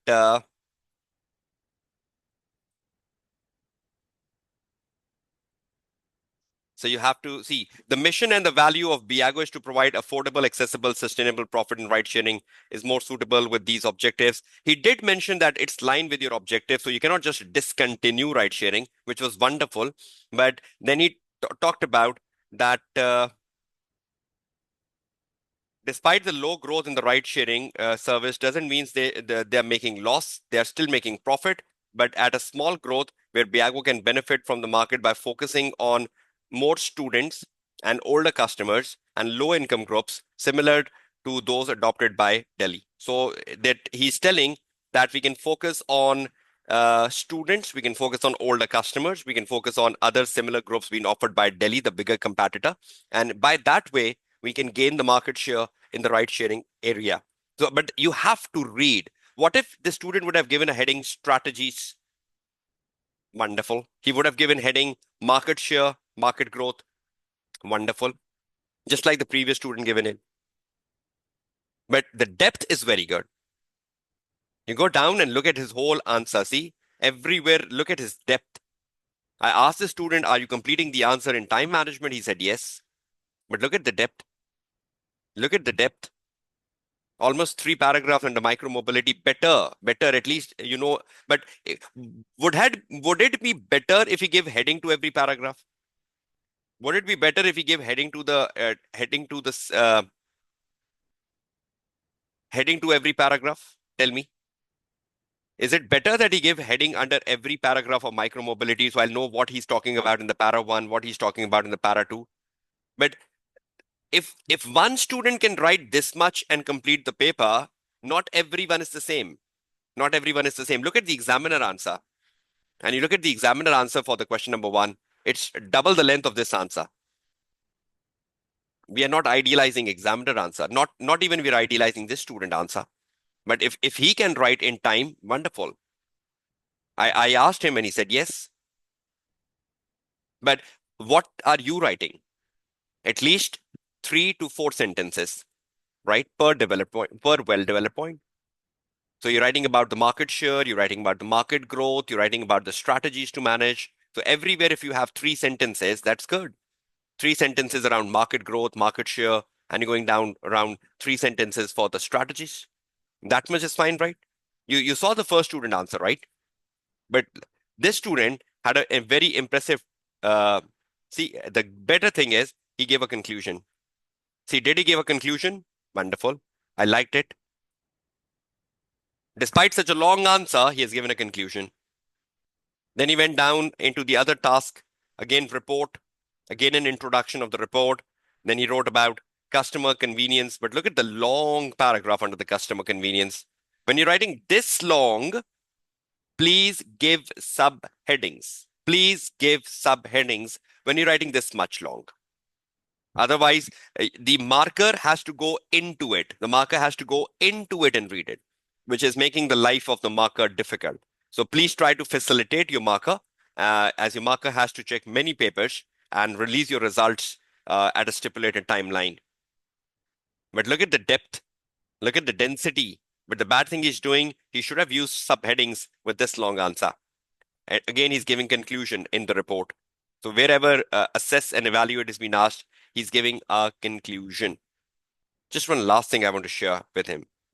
So you have to see the mission and the value of Biago is to provide affordable, accessible, sustainable profit in ride sharing is more suitable with these objectives. He did mention that it's line with your objective, so you cannot just discontinue ride sharing, which was wonderful. But then he talked about that despite the low growth in the ride sharing service doesn't mean they're making loss. They're still making profit, but at a small growth where Biago can benefit from the market by focusing on more students and older customers and low income groups similar to those adopted by Delhi. So that he's telling that we can focus on students, we can focus on older customers, we can focus on other similar groups being offered by Delhi, the bigger competitor. And by that way, we can gain the market share in the ride sharing area. So, but you have to read. What if the student would have given a heading strategies? Wonderful. He would have given heading market share, market growth. Wonderful. Just like the previous student given it. But the depth is very good. You go down and look at his whole answer. See, everywhere, look at his depth. I asked the student, are you completing the answer in time management? He said yes. But look at the depth. Look at the depth. Almost 3 paragraphs under micromobility. Better at least, but would it be better if you give heading to every paragraph? Would it be better if you give heading to every paragraph? Tell me. Is it better that he give heading under every paragraph of micromobility so I'll know what he's talking about in the para one, what he's talking about in the para two? But if one student can write this much and complete the paper, not everyone is the same. Not everyone is the same. Look at the examiner answer. And you look at the examiner answer for the question number 1, it's double the length of this answer. We are not idealizing examiner answer. Not even we're idealizing this student answer. But if he can write in time, wonderful. I asked him and he said yes. But what are you writing? At least 3 to 4 sentences, right? Per well-developed point. So you're writing about the market share, you're writing about the market growth, you're writing about the strategies to manage. So everywhere, if you have 3 sentences, that's good. 3 sentences around market growth, market share, and you're going down around 3 sentences for the strategies. That much is fine, right? You saw the first student answer, right? But this student had a very impressive. See, the better thing is he gave a conclusion. See, did he give a conclusion? Wonderful. I liked it. Despite such a long answer, he has given a conclusion. Then he went down into the other task, again, report, again, an introduction of the report. Then he wrote about customer convenience. But look at the long paragraph under the customer convenience. When you're writing this long, please give subheadings. Please give subheadings when you're writing this much long. Otherwise, the marker has to go into it. The marker has to go into it and read it, which is making the life of the marker difficult. So please try to facilitate your marker, as your marker has to check many papers and release your results at a stipulated timeline. But look at the depth, look at the density. But the bad thing he's doing, he should have used subheadings with this long answer. Again, he's giving conclusion in the report. So wherever assess and evaluate is being asked, he's giving a conclusion. Just one last thing I want to share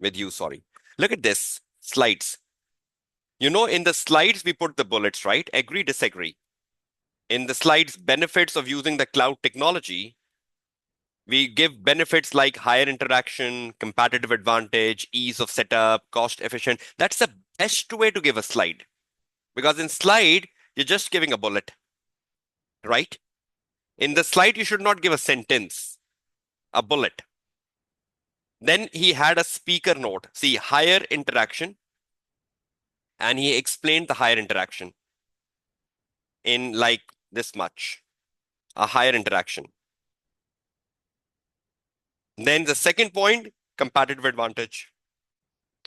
with you, sorry. Look at this, slides. In the slides, we put the bullets, right? Agree, disagree. In the slides, benefits of using the cloud technology, we give benefits like higher interaction, competitive advantage, ease of setup, cost efficient. That's the best way to give a slide. Because in slide, you're just giving a bullet, right? In the slide, you should not give a sentence, a bullet. Then he had a speaker note. See, higher interaction, and he explained the higher interaction in like this much, a higher interaction. Then the second point, competitive advantage.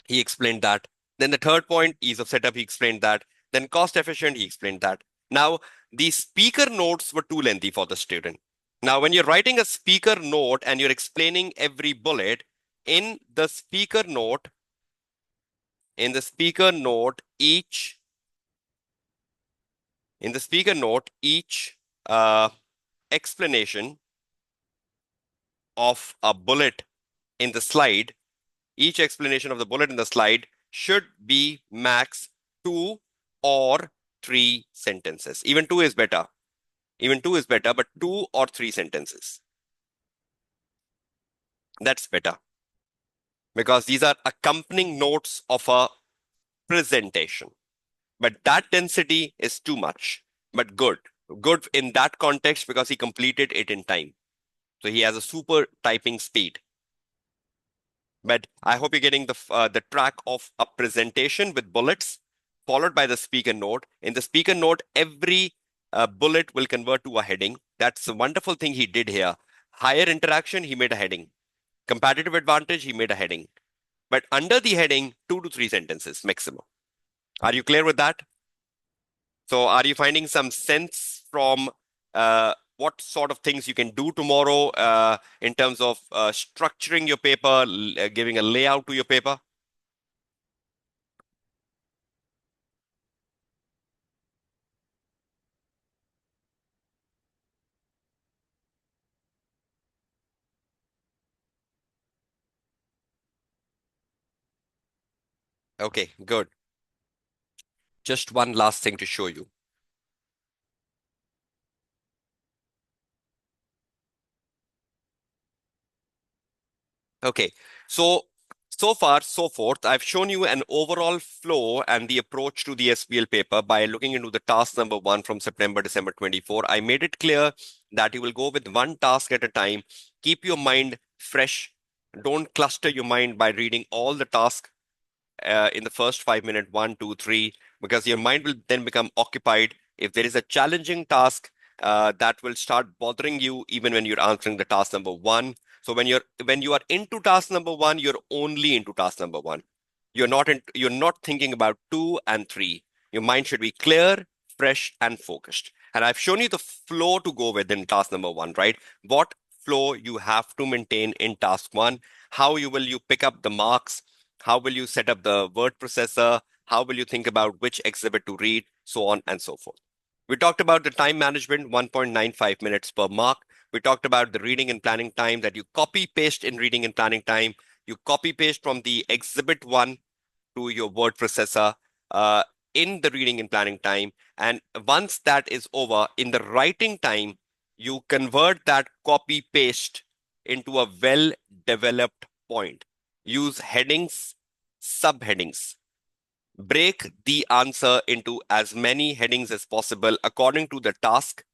He explained that. Then the third point, ease of setup, he explained that. Then cost efficient, he explained that. Now, the speaker notes were too lengthy for the student. Now, when you're writing a speaker note and you're explaining every bullet, in the speaker note, in the speaker note, each uh, explanation of a bullet in the slide, each explanation of the bullet in the slide should be max 2 or 3 sentences. Even two is better. Even two is better, but 2 or 3 sentences. That's better because these are accompanying notes of a presentation. But that density is too much, but good. Good in that context because he completed it in time. So he has a super typing speed. But I hope you're getting the track of a presentation with bullets followed by the speaker note. In the speaker note, every bullet will convert to a heading. That's a wonderful thing he did here. Higher interaction, he made a heading. Competitive advantage, he made a heading. But under the heading, 2 to 3 sentences maximum. Are you clear with that? So are you finding some sense from what sort of things you can do tomorrow in terms of structuring your paper, giving a layout to your paper? Okay, good. Just one last thing to show you. Okay, so far, so forth, I've shown you an overall flow and the approach to the SBL paper by looking into the task number 1 from September, December 24. I made it clear that you will go with one task at a time. Keep your mind fresh. Don't cluster your mind by reading all the tasks in the first 5 minutes, 1, 2, 3, because your mind will then become occupied. If there is a challenging task, that will start bothering you even when you're answering the task number 1. So when you are into task number 1, you're only into task number 1. You're not thinking about 2 and 3. Your mind should be clear, fresh, and focused. And I've shown you the flow to go with in task number 1, right? What flow you have to maintain in task 1, how you pick up the marks, how will you set up the word processor, how will you think about which exhibit to read, so on and so forth. We talked about the time management, 1.95 minutes per mark. We talked about the reading and planning time that you copy paste in reading and planning time. You copy paste from the exhibit 1 to your word processor uh, in the reading and planning time. And once that is over, in the writing time, you convert that copy paste into a well developed point. Use headings, subheadings. Break the answer into as many headings as possible according to the task.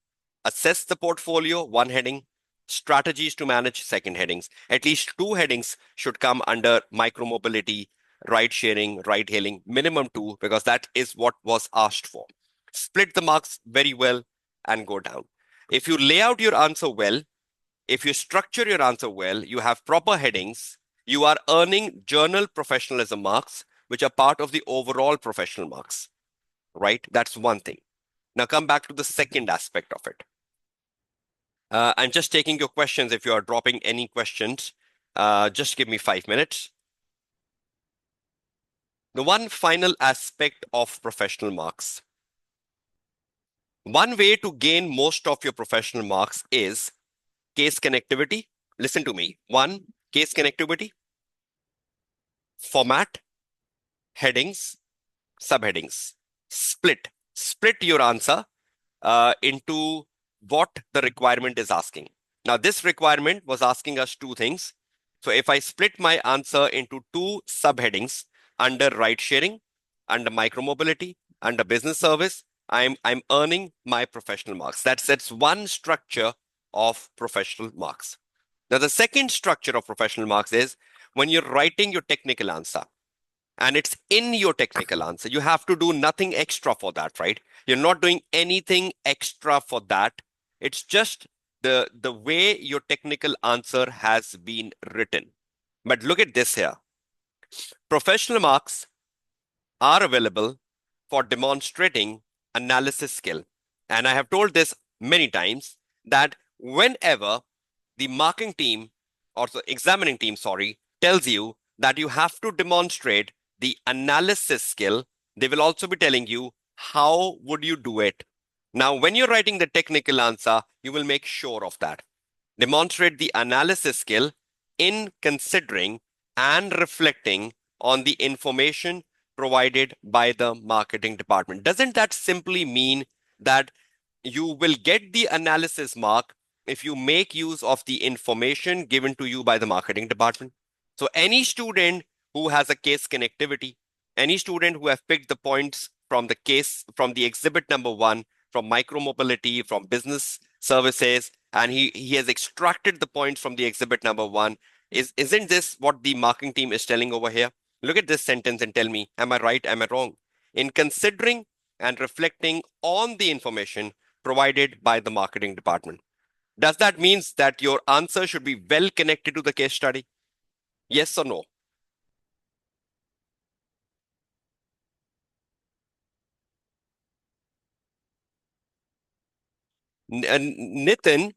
Assess the portfolio, one heading. Strategies to manage, second headings. At least 2 headings should come under micromobility, ride sharing, ride hailing, minimum 2, because that is what was asked for. Split the marks very well and go down. If you lay out your answer well, if you structure your answer well, you have proper headings, you are earning journal professionalism marks, which are part of the overall professional marks, right? That's one thing. Now come back to the second aspect of it. I'm just taking your questions. If you are dropping any questions, just give me 5 minutes. The one final aspect of professional marks. One way to gain most of your professional marks is case connectivity. Listen to me. One, case connectivity, format, headings, subheadings. Split. Split your answer into what the requirement is asking. Now, this requirement was asking us two things. So if I split my answer into two subheadings under ride sharing, under micromobility, under business service, I'm earning my professional marks. That's one structure of professional marks. Now, the second structure of professional marks is when you're writing your technical answer and it's in your technical answer. You have to do nothing extra for that, right? You're not doing anything extra for that. It's just the way your technical answer has been written. But look at this here. Professional marks are available for demonstrating analysis skill. And I have told this many times that whenever the marking team or the examining team, sorry, tells you that you have to demonstrate the analysis skill, they will also be telling you how would you do it. Now, when you're writing the technical answer, you will make sure of that. Demonstrate the analysis skill in considering and reflecting on the information provided by the marketing department. Doesn't that simply mean that you will get the analysis mark if you make use of the information given to you by the marketing department? So any student who has a case connectivity, any student who have picked the points from the case, from the exhibit number one, from micromobility, from business services, and he has extracted the points from the exhibit number one, isn't this what the marketing team is telling over here? Look at this sentence and tell me, am I right, am I wrong? In considering and reflecting on the information provided by the marketing department. Does that mean that your answer should be well connected to the case study? Yes or no? Nitin,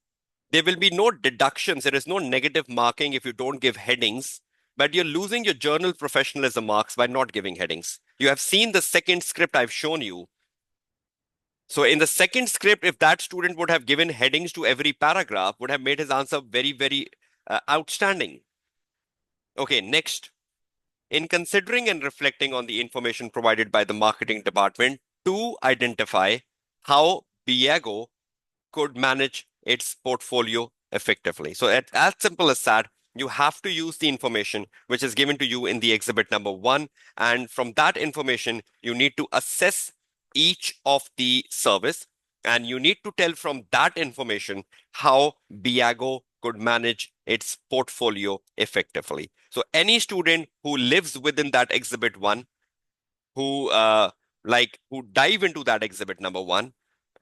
there will be no deductions. There is no negative marking if you don't give headings, but you're losing your journal professionalism marks by not giving headings. You have seen the second script I've shown you. So in the second script, if that student would have given headings to every paragraph, would have made his answer very, very outstanding. Okay, next. In considering and reflecting on the information provided by the marketing department to identify how Biago could manage its portfolio effectively. So, as simple as that, you have to use the information which is given to you in the exhibit number one. And from that information, you need to assess each of the service. And you need to tell from that information how Biago could manage its portfolio effectively. So, any student who lives within that exhibit one, who who dive into that exhibit number one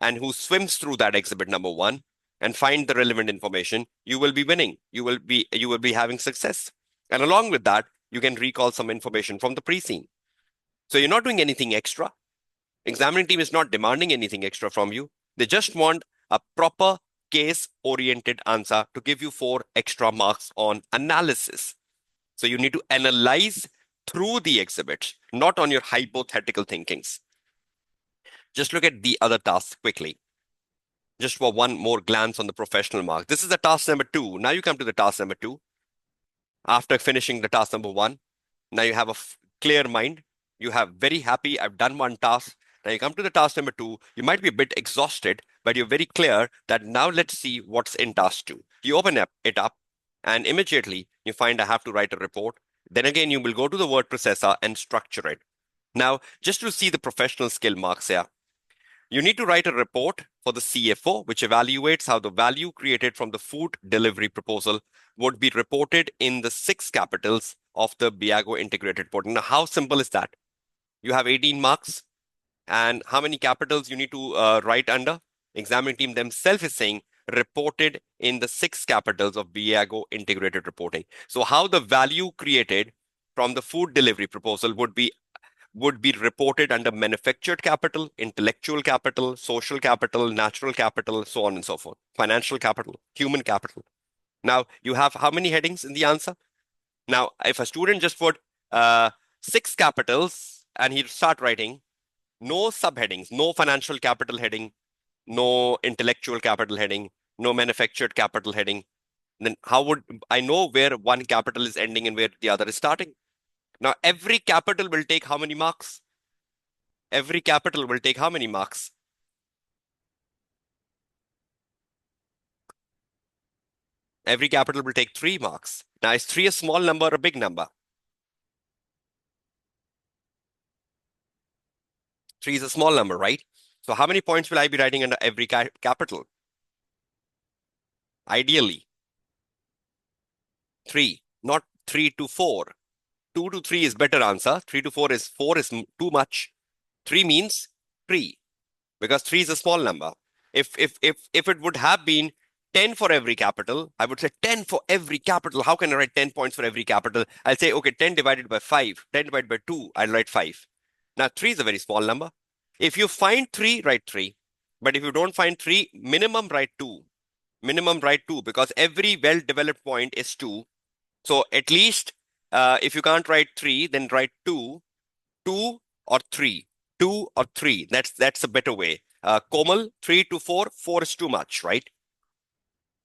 and who swims through that exhibit number one and find the relevant information, you will be winning. You will be having success. And along with that, you can recall some information from the pre-scene. So you're not doing anything extra. Examining team is not demanding anything extra from you. They just want a proper case-oriented answer to give you 4 extra marks on analysis. So you need to analyze through the exhibits, not on your hypothetical thinkings. Just look at the other tasks quickly. Just for one more glance on the professional mark. This is the task number 2. Now you come to the task number 2. After finishing the task number 1, now you have a clear mind. You have very happy, I've done one task. Now you come to the task number 2. You might be a bit exhausted, but you're very clear that now let's see what's in task 2. You open it up, and immediately you find I have to write a report. Then again, you will go to the word processor and structure it. Now, just to see the professional skill marks here, you need to write a report for the CFO, which evaluates how the value created from the food delivery proposal would be reported in the 6 capitals of the Biago integrated reporting. Now, how simple is that? You have 18 marks, and how many capitals you need to write under? Examining team themselves is saying reported in the 6 capitals of Biago integrated reporting. So how the value created from the food delivery proposal would be reported under manufactured capital, intellectual capital, social capital, natural capital, so on and so forth, financial capital, human capital. Now, you have how many headings in the answer? Now, if a student just put 6 capitals and he'd start writing no subheadings, no financial capital heading, no intellectual capital heading, no manufactured capital heading, then how would I know where one capital is ending and where the other is starting? Now, every capital will take how many marks? Every capital will take how many marks? Every capital will take 3 marks. Now, is 3 a small number or a big number? 3 is a small number, right? So how many points will I be writing under every capital? Ideally, 3, not 3 to 4. 2 to 3 is better answer. 3 to 4 is too much. 3 means 3 because 3 is a small number. If it would have been 10 for every capital, I would say 10 for every capital. How can I write 10 points for every capital? I'll say, okay, 10 divided by 5, 10 divided by 2, I'll write 5. Now, 3 is a very small number. If you find 3, write 3. But if you don't find 3, minimum write 2. Minimum write 2 because every well-developed point is 2. So at least if you can't write 3, then write 2, 2 or 3. 2 or 3. That's a better way. Komal, 3 to 4, 4 is too much, right?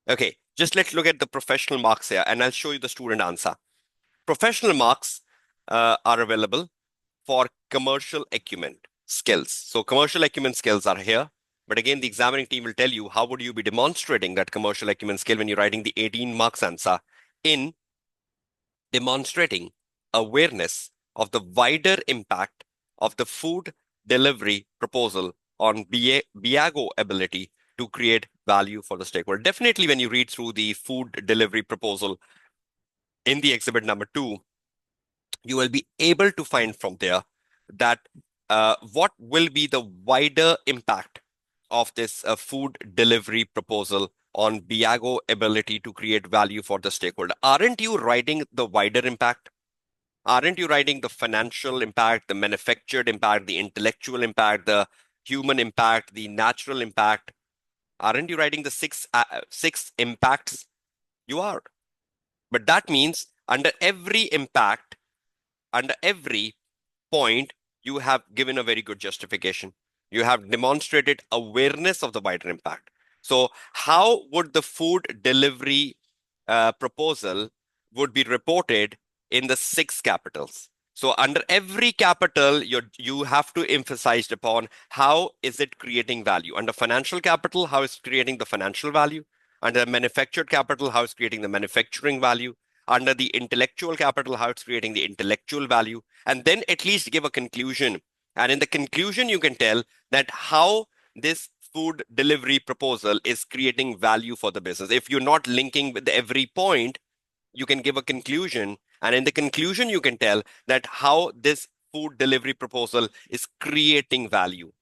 Okay, just let's look at the professional marks here and I'll show you the student answer. Professional marks are available for commercial acumen skills. So commercial acumen skills are here. But again, the examining team will tell you how would you be demonstrating that commercial acumen skill when you're writing the 18 marks answer in demonstrating awareness of the wider impact of the food delivery proposal on Biago ability to create value for the stakeholder. Definitely, when you read through the food delivery proposal in the exhibit number 2, you will be able to find from there that what will be the wider impact of this food delivery proposal on Biago ability to create value for the stakeholder. Aren't you writing the wider impact? Aren't you writing the financial impact, the manufactured impact, the intellectual impact, the human impact, the natural impact? Aren't you writing the six impacts? You are. But that means under every impact, under every point, you have given a very good justification. You have demonstrated awareness of the wider impact. So how would the food delivery proposal would be reported in the 6 capitals? So under every capital, you have to emphasize upon how is it creating value. Under financial capital, how is creating the financial value? Under manufactured capital, how is creating the manufacturing value? Under the intellectual capital, how it's creating the intellectual value, and then at least give a conclusion. And in the conclusion, you can tell that how this food delivery proposal is creating value for the business. If you're not linking with every point, you can give a conclusion. And in the conclusion, you can tell that how this food delivery proposal is creating value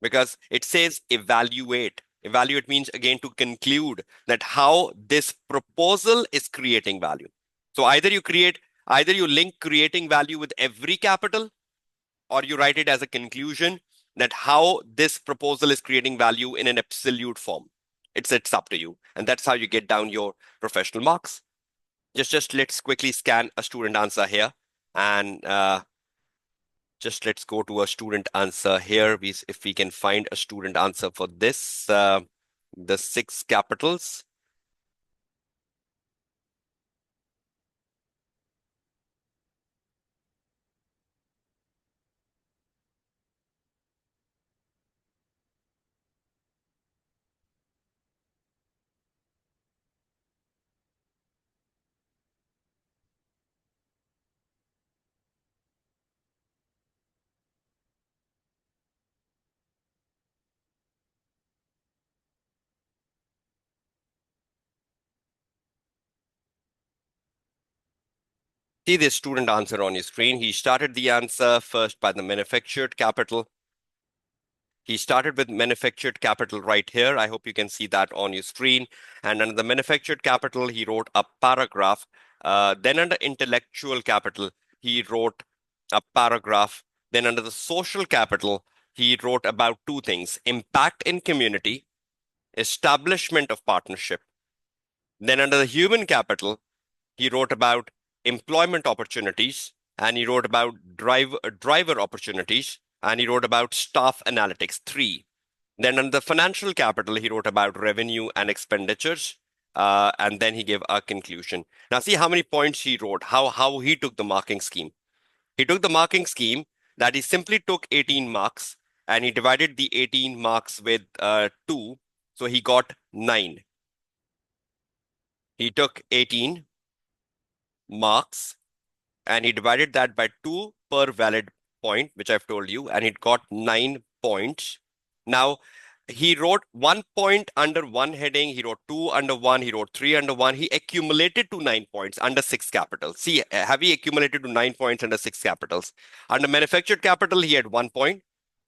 because it says evaluate. Evaluate means again to conclude that how this proposal is creating value. So either you link creating value with every capital, or you write it as a conclusion that how this proposal is creating value in an absolute form. It's up to you. And that's how you get down your professional marks. Just let's quickly scan a student answer here. And just let's go to a student answer here. If we can find a student answer for this, the 6 capitals. See this student answer on your screen. He started the answer first by the manufactured capital. He started with manufactured capital right here. I hope you can see that on your screen. And under the manufactured capital, he wrote a paragraph. Then under intellectual capital, he wrote a paragraph. Then under the social capital, he wrote about 2 things: impact in community, establishment of partnership. Then under the human capital, he wrote about employment opportunities, and he wrote about driver opportunities, and he wrote about staff analytics. 3. Then under the financial capital, he wrote about revenue and expenditures. And then he gave a conclusion. Now see how many points he wrote, how he took the marking scheme. He took the marking scheme that he simply took 18 marks and he divided the 18 marks with 2. So he got 9. He took 18 marks and he divided that by 2 per valid point, which I've told you, and it got 9 points. Now, he wrote 1 point under one heading, he wrote 2 under one, he wrote 3 under one. He accumulated to 9 points under 6 capitals. See, have he accumulated to 9 points under 6 capitals? Under manufactured capital, he had 1 point.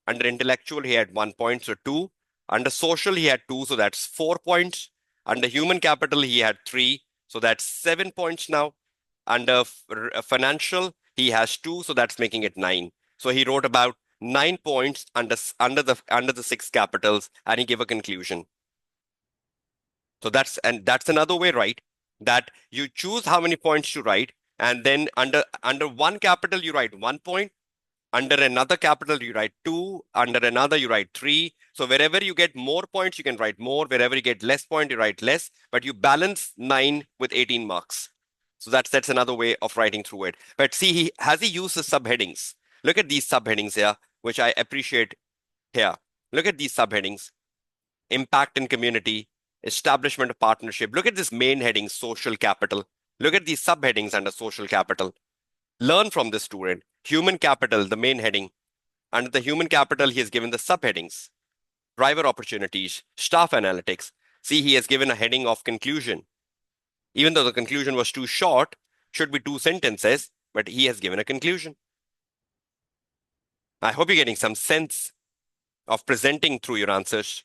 Under intellectual, he had 1 point, so 2. Under social, he had 2, so that's 4 points. Under human capital, he had 3, so that's 7 points now. Under financial, he has 2, so that's making it 9. So he wrote about 9 points under the 6 capitals, and he gave a conclusion. So that's another way, right? That you choose how many points to write, and then under one capital you write 1 point. Under another capital, you write 2. Under another, you write 3. So wherever you get more points, you can write more. Wherever you get less point, you write less. But you balance 9 with 18 marks. So that's another way of writing through it. But see, he used the subheadings. Look at these subheadings here, which I appreciate here. Look at these subheadings: impact in community, establishment of partnership. Look at this main heading, social capital. Look at these subheadings under social capital. Learn from the student. Human capital, the main heading. Under the human capital, he has given the subheadings: driver opportunities, staff analytics. See, he has given a heading of conclusion. Even though the conclusion was too short, should be 2 sentences, but he has given a conclusion. I hope you're getting some sense of presenting through your answers,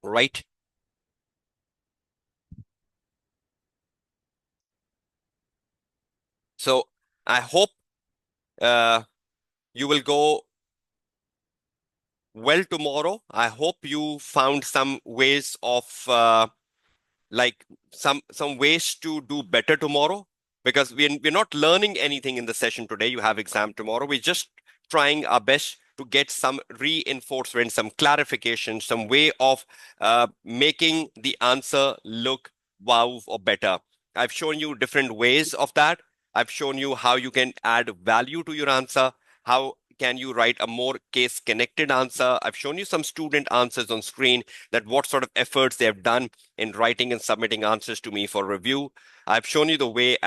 right? So I hope uh, you will go well tomorrow. I hope you found some ways of like some ways to do better tomorrow, because we're not learning anything in the session today. You have exam tomorrow. We're just trying our best to get some reinforcement, some clarification, some way of making the answer look wow or better. I've shown you different ways of that. I've shown you how you can add value to your answer, how can you write a more case connected answer. I've shown you some student answers on screen, that what sort of efforts they have done in writing and submitting answers to me for review. I've shown you the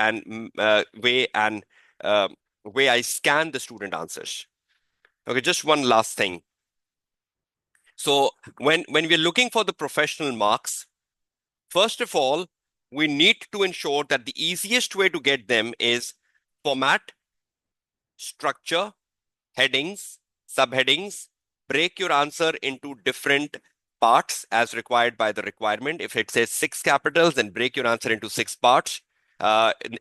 uh, way I scan the student answers. Okay, just one last thing. So when we're looking for the professional marks, first of all, we need to ensure that the easiest way to get them is format, structure, headings, subheadings. Break your answer into different parts as required by the requirement. If it says 6 capitals, then break your answer into 6 parts.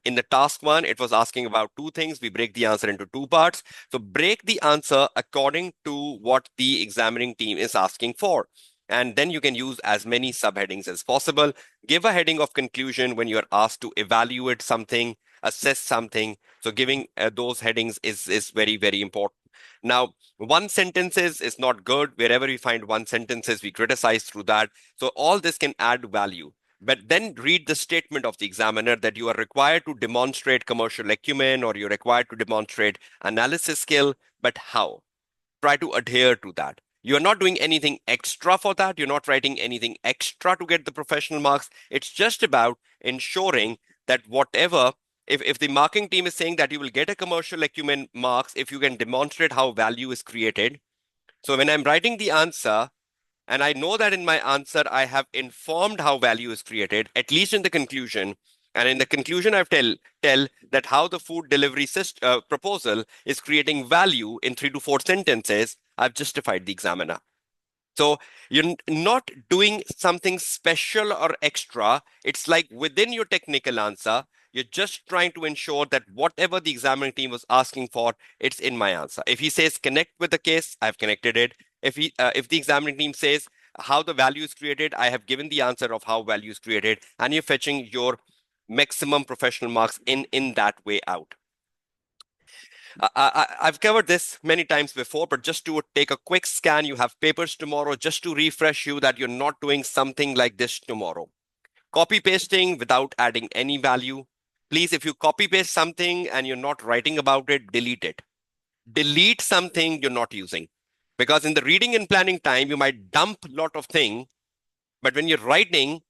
In the task 1, it was asking about 2 things. We break the answer into 2 parts. So break the answer according to what the examining team is asking for. And then you can use as many subheadings as possible. Give a heading of conclusion when you're asked to evaluate something, assess something. So giving those headings is very, very important. Now, one sentences is not good. Wherever we find one sentences, we criticize through that. So all this can add value. But then read the statement of the examiner that you are required to demonstrate commercial acumen, or you're required to demonstrate analysis skill, but how? Try to adhere to that. You're not doing anything extra for that. You're not writing anything extra to get the professional marks. It's just about ensuring that whatever, if the marking team is saying that you will get a commercial acumen marks if you can demonstrate how value is created. So when I'm writing the answer, and I know that in my answer, I have informed how value is created, at least in the conclusion. And in the conclusion, I've tell that how the food delivery proposal is creating value in 3 to 4 sentences. I've justified the examiner. So you're not doing something special or extra. It's like within your technical answer, you're just trying to ensure that whatever the examining team was asking for, it's in my answer. If he says connect with the case, I've connected it. If the examining team says how the value is created, I have given the answer of how value is created, and you're fetching your maximum professional marks in that way out. I've covered this many times before, but just to take a quick scan, you have papers tomorrow, just to refresh you that you're not doing something like this tomorrow. Copy pasting without adding any value. Please, if you copy paste something and you're not writing about it, delete it. Delete something you're not using. Because in the reading and planning time, you might dump a lot of things, but when you're writing,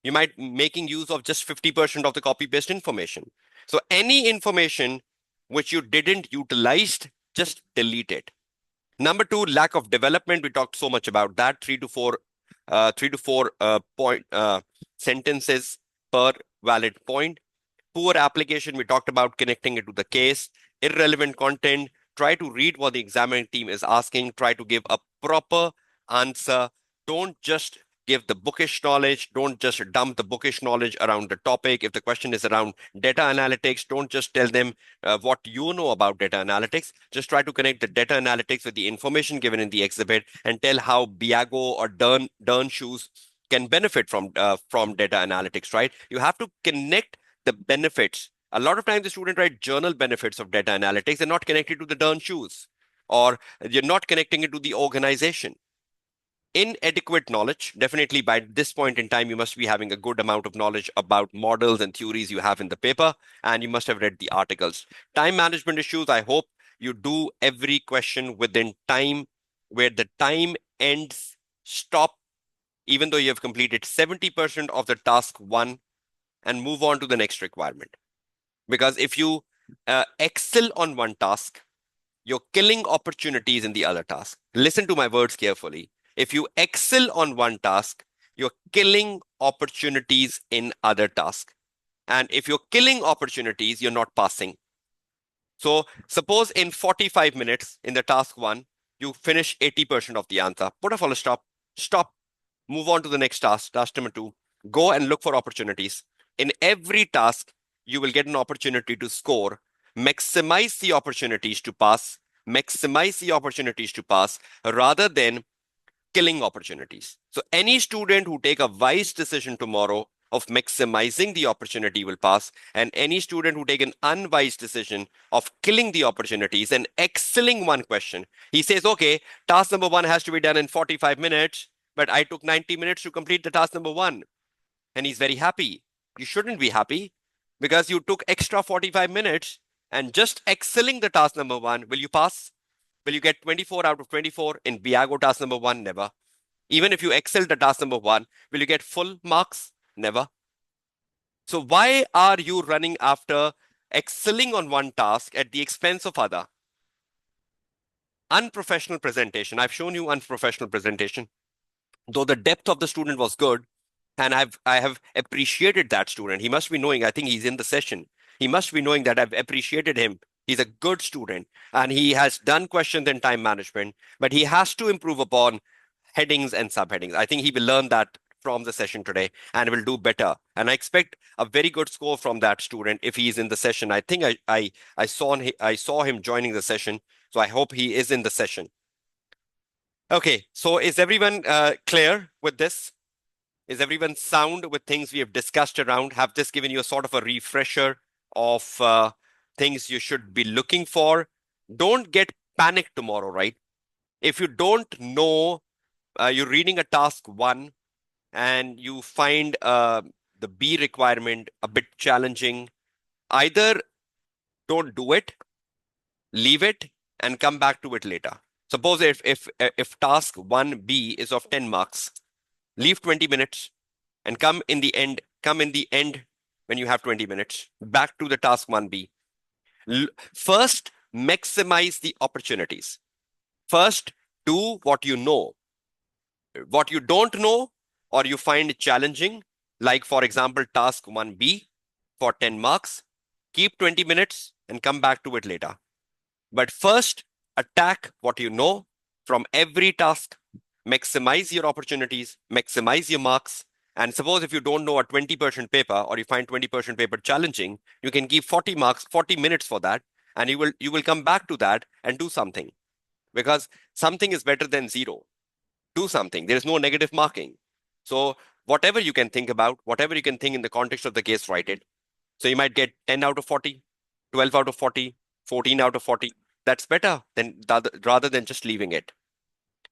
you might making use of just 50% of the copy paste information. So any information which you didn't utilize, just delete it. Number two, lack of development. We talked so much about that. Three to four point sentences per valid point. Poor application. We talked about connecting it to the case. Irrelevant content. Try to read what the examining team is asking. Try to give a proper answer. Don't just give the bookish knowledge. Don't just dump the bookish knowledge around the topic. If the question is around data analytics, don't just tell them what you know about data analytics. Just try to connect the data analytics with the information given in the exhibit and tell how Biago or Dern shoes can benefit from data analytics, right? You have to connect the benefits. A lot of times the student write journal benefits of data analytics. They're not connected to the Dern shoes, or you're not connecting it to the organization. Inadequate knowledge. Definitely by this point in time, you must be having a good amount of knowledge about models and theories you have in the paper, and you must have read the articles. Time management issues. I hope you do every question within time, where the time ends, stop, even though you have completed 70% of the task one, and move on to the next requirement. Because if you excel on one task, you're killing opportunities in the other task. Listen to my words carefully. If you excel on one task, you're killing opportunities in other tasks. And if you're killing opportunities, you're not passing. So suppose in 45 minutes in the task one, you finish 80% of the answer. Put a full stop, stop, move on to the next task, task number two. Go and look for opportunities. In every task, you will get an opportunity to score. Maximize the opportunities to pass, maximize the opportunities to pass rather than killing opportunities. So any student who take a wise decision tomorrow of maximizing the opportunity will pass, and any student who take an unwise decision of killing the opportunities and excelling one question, he says, okay, task number one has to be done in 45 minutes, but I took 90 minutes to complete the task number one. And he's very happy. You shouldn't be happy because you took extra 45 minutes and just excelling the task number one. Will you pass? Will you get 24 out of 24 in Biago task number one? Never. Even if you excel the task number one, will you get full marks? Never. So why are you running after excelling on one task at the expense of other? Unprofessional presentation. I've shown you unprofessional presentation. Though the depth of the student was good, and I have appreciated that student. He must be knowing, I think he's in the session. He must be knowing that I've appreciated him. He's a good student and he has done questions in time management, but he has to improve upon headings and subheadings. I think he will learn that from the session today and will do better. And I expect a very good score from that student if he is in the session. I think I saw him joining the session, so I hope he is in the session. Okay, so is everyone clear with this? Is everyone sound with things we have discussed around? Have this given you a sort of a refresher of things you should be looking for? Don't get panicked tomorrow, right? If you don't know, you're reading a task one and you find the B requirement a bit challenging, either don't do it, leave it, and come back to it later. Suppose if task 1B is of 10 marks, leave 20 minutes and come in the end when you have 20 minutes back to the task 1B. First, maximize the opportunities. First, do what you know. What you don't know or you find challenging, like for example, task 1B for 10 marks, keep 20 minutes and come back to it later. But first, attack what you know from every task, maximize your opportunities, maximize your marks. And suppose if you don't know a 20% paper or you find 20% paper challenging, you can give 40 marks, 40 minutes for that, and you will come back to that and do something. Because something is better than zero. Do something. There is no negative marking. So whatever you can think about, whatever you can think in the context of the case, write it. So you might get 10 out of 40, 12 out of 40, 14 out of 40. That's better than rather than just leaving it.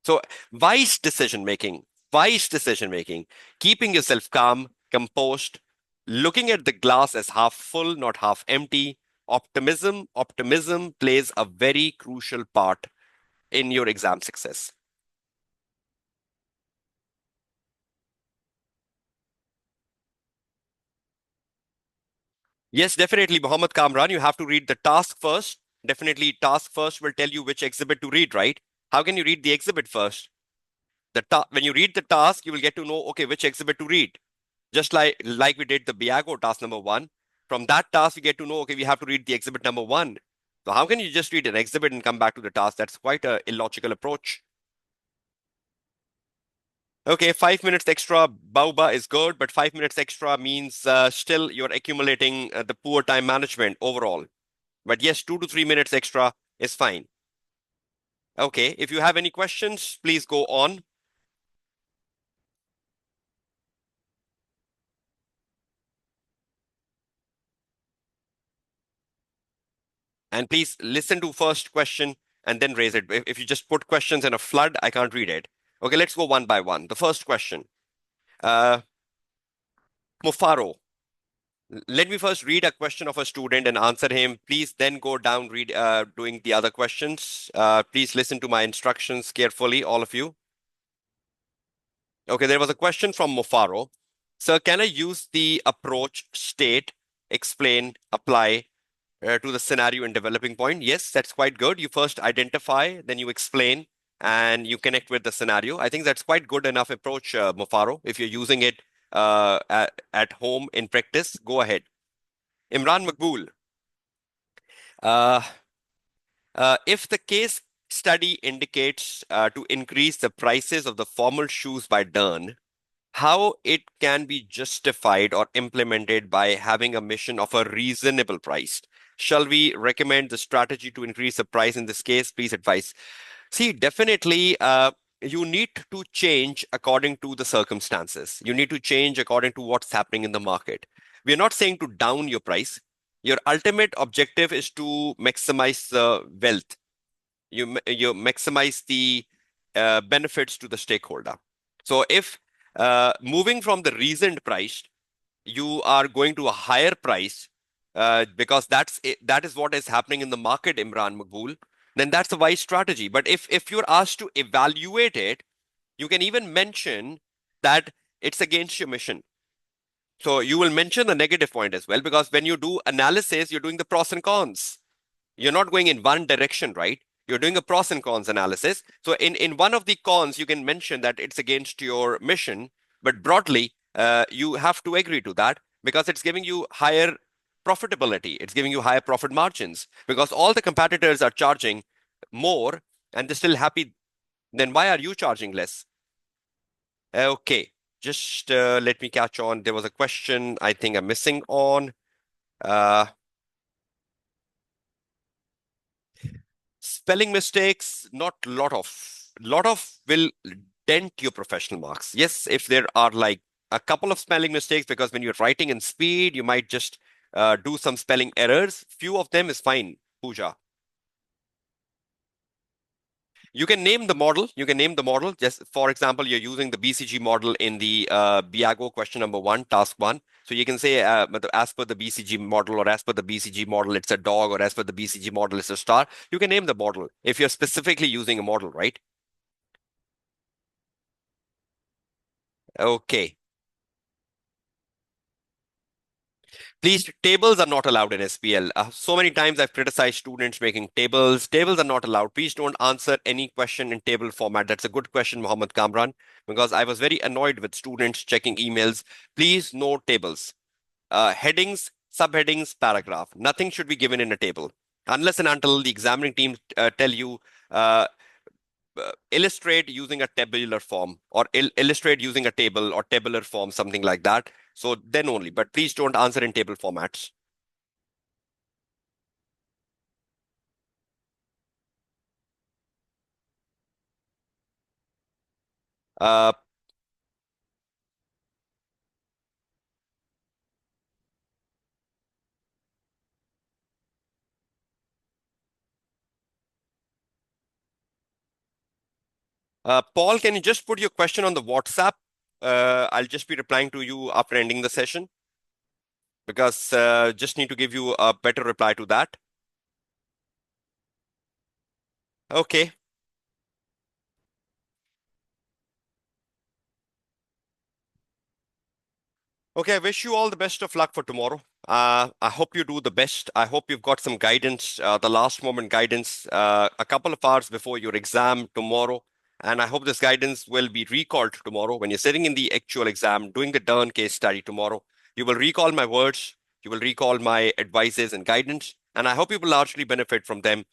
So wise decision making, wise decision making, keeping yourself calm, composed, looking at the glass as half full, not half empty. Optimism plays a very crucial part in your exam success. Yes, definitely, Muhammad Kamran. You have to read the task first. Definitely, task first will tell you which exhibit to read, right? How can you read the exhibit first? When you read the task, you will get to know, okay, which exhibit to read. Just like we did the Biago task number one. From that task, we get to know, okay, we have to read the exhibit number one. So how can you just read an exhibit and come back to the task? That's quite a illogical approach. Okay, 5 minutes extra, Bauba is good, but 5 minutes extra means still you're accumulating the poor time management overall. But yes, 2 to 3 minutes extra is fine. Okay, if you have any questions, please go on. And please listen to first question and then raise it. If you just put questions in a flood, I can't read it. Okay, let's go one by one. The first question. Uh, Mufaro. Let me first read a question of a student and answer him. Please then go down read doing the other questions. Please listen to my instructions carefully, all of you. Okay, there was a question from Mufaro. Sir, can I use the approach, state, explain, apply to the scenario and developing point? Yes, that's quite good. You first identify, then you explain, and you connect with the scenario. I think that's quite good enough approach, Mufaro. If you're using it at home in practice, go ahead. Imran Makbul, uh, if the case study indicates to increase the prices of the formal shoes by Dern, how it can be justified or implemented by having a mission of a reasonable price. Shall we recommend the strategy to increase the price in this case? Please advise. See, definitely, you need to change according to the circumstances. You need to change according to what's happening in the market. We're not saying to down your price. Your ultimate objective is to maximize the wealth. You maximize the benefits to the stakeholder. So if moving from the reasoned price, you are going to a higher price because that is what is happening in the market, Imran Makbul, then that's a wise strategy. But if you're asked to evaluate it, you can even mention that it's against your mission. So you will mention the negative point as well, because when you do analysis, you're doing the pros and cons. You're not going in one direction, right? You're doing a pros and cons analysis. So in one of the cons, you can mention that it's against your mission, but broadly, you have to agree to that because it's giving you higher profitability. It's giving you higher profit margins because all the competitors are charging more and they're still happy. Then why are you charging less? Okay, just let me catch on. There was a question I think I'm missing on. Uh, Spelling mistakes, not lot of will dent your professional marks. Yes, if there are like a couple of spelling mistakes, because when you're writing in speed, you might just do some spelling errors. Few of them is fine, Pooja. You can name the model. You can name the model. Just for example, you're using the BCG model in the Biago question number one, task one. So you can say, as per the BCG model, or as per the BCG model, it's a dog, or as per the BCG model, it's a star. You can name the model if you're specifically using a model, right? Okay. Please, tables are not allowed in SPL. So many times I've criticized students making tables. Tables are not allowed. Please don't answer any question in table format. That's a good question, Mohammed Kamran, because I was very annoyed with students checking emails. Please, no tables. Headings, subheadings, paragraph. Nothing should be given in a table. Unless and until the examining team tell you uh, illustrate using a tabular form, or illustrate using a table or tabular form, something like that. So then only, but please don't answer in table formats. Uh, Paul, can you just put your question on the WhatsApp? I'll just be replying to you after ending the session because just need to give you a better reply to that. Okay. Okay, I wish you all the best of luck for tomorrow. I hope you do the best. I hope you've got some guidance, the last moment guidance, a couple of hours before your exam tomorrow. And I hope this guidance will be recalled tomorrow when you're sitting in the actual exam, doing the turn case study tomorrow. You will recall my words, you will recall my advices and guidance, and I hope you will largely benefit from them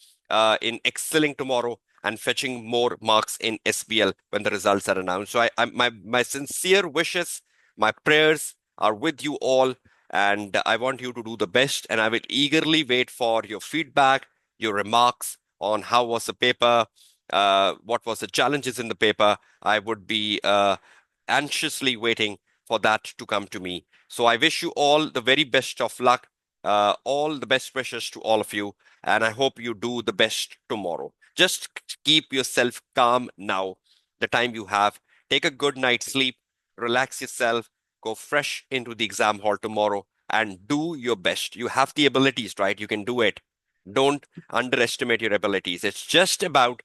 in excelling tomorrow and fetching more marks in SBL when the results are announced. So my sincere wishes, my prayers are with you all, and I want you to do the best. And I will eagerly wait for your feedback, your remarks on how was the paper, what was the challenges in the paper. I would be anxiously waiting for that to come to me. So I wish you all the very best of luck, all the best wishes to all of you, and I hope you do the best tomorrow. Just keep yourself calm now, the time you have. Take a good night's sleep, relax yourself, go fresh into the exam hall tomorrow and do your best. You have the abilities, right? You can do it. Don't underestimate your abilities. It's just about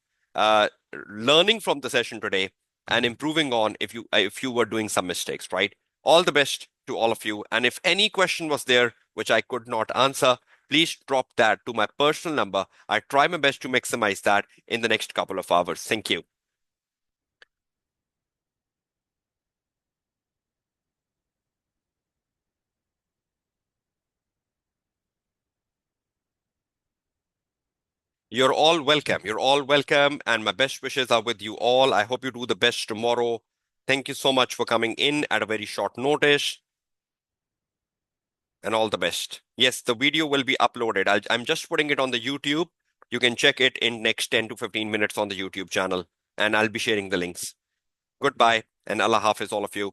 learning from the session today and improving on if you were doing some mistakes, right? All the best to all of you. And if any question was there which I could not answer, please drop that to my personal number. I try my best to maximize that in the next couple of hours. Thank you. You're all welcome. You're all welcome. And my best wishes are with you all. I hope you do the best tomorrow. Thank you so much for coming in at a very short notice and all the best. Yes, the video will be uploaded. I'm just putting it on the YouTube. You can check it in next 10 to 15 minutes on the YouTube channel, and I'll be sharing the links. Goodbye and Allah Hafiz all of you.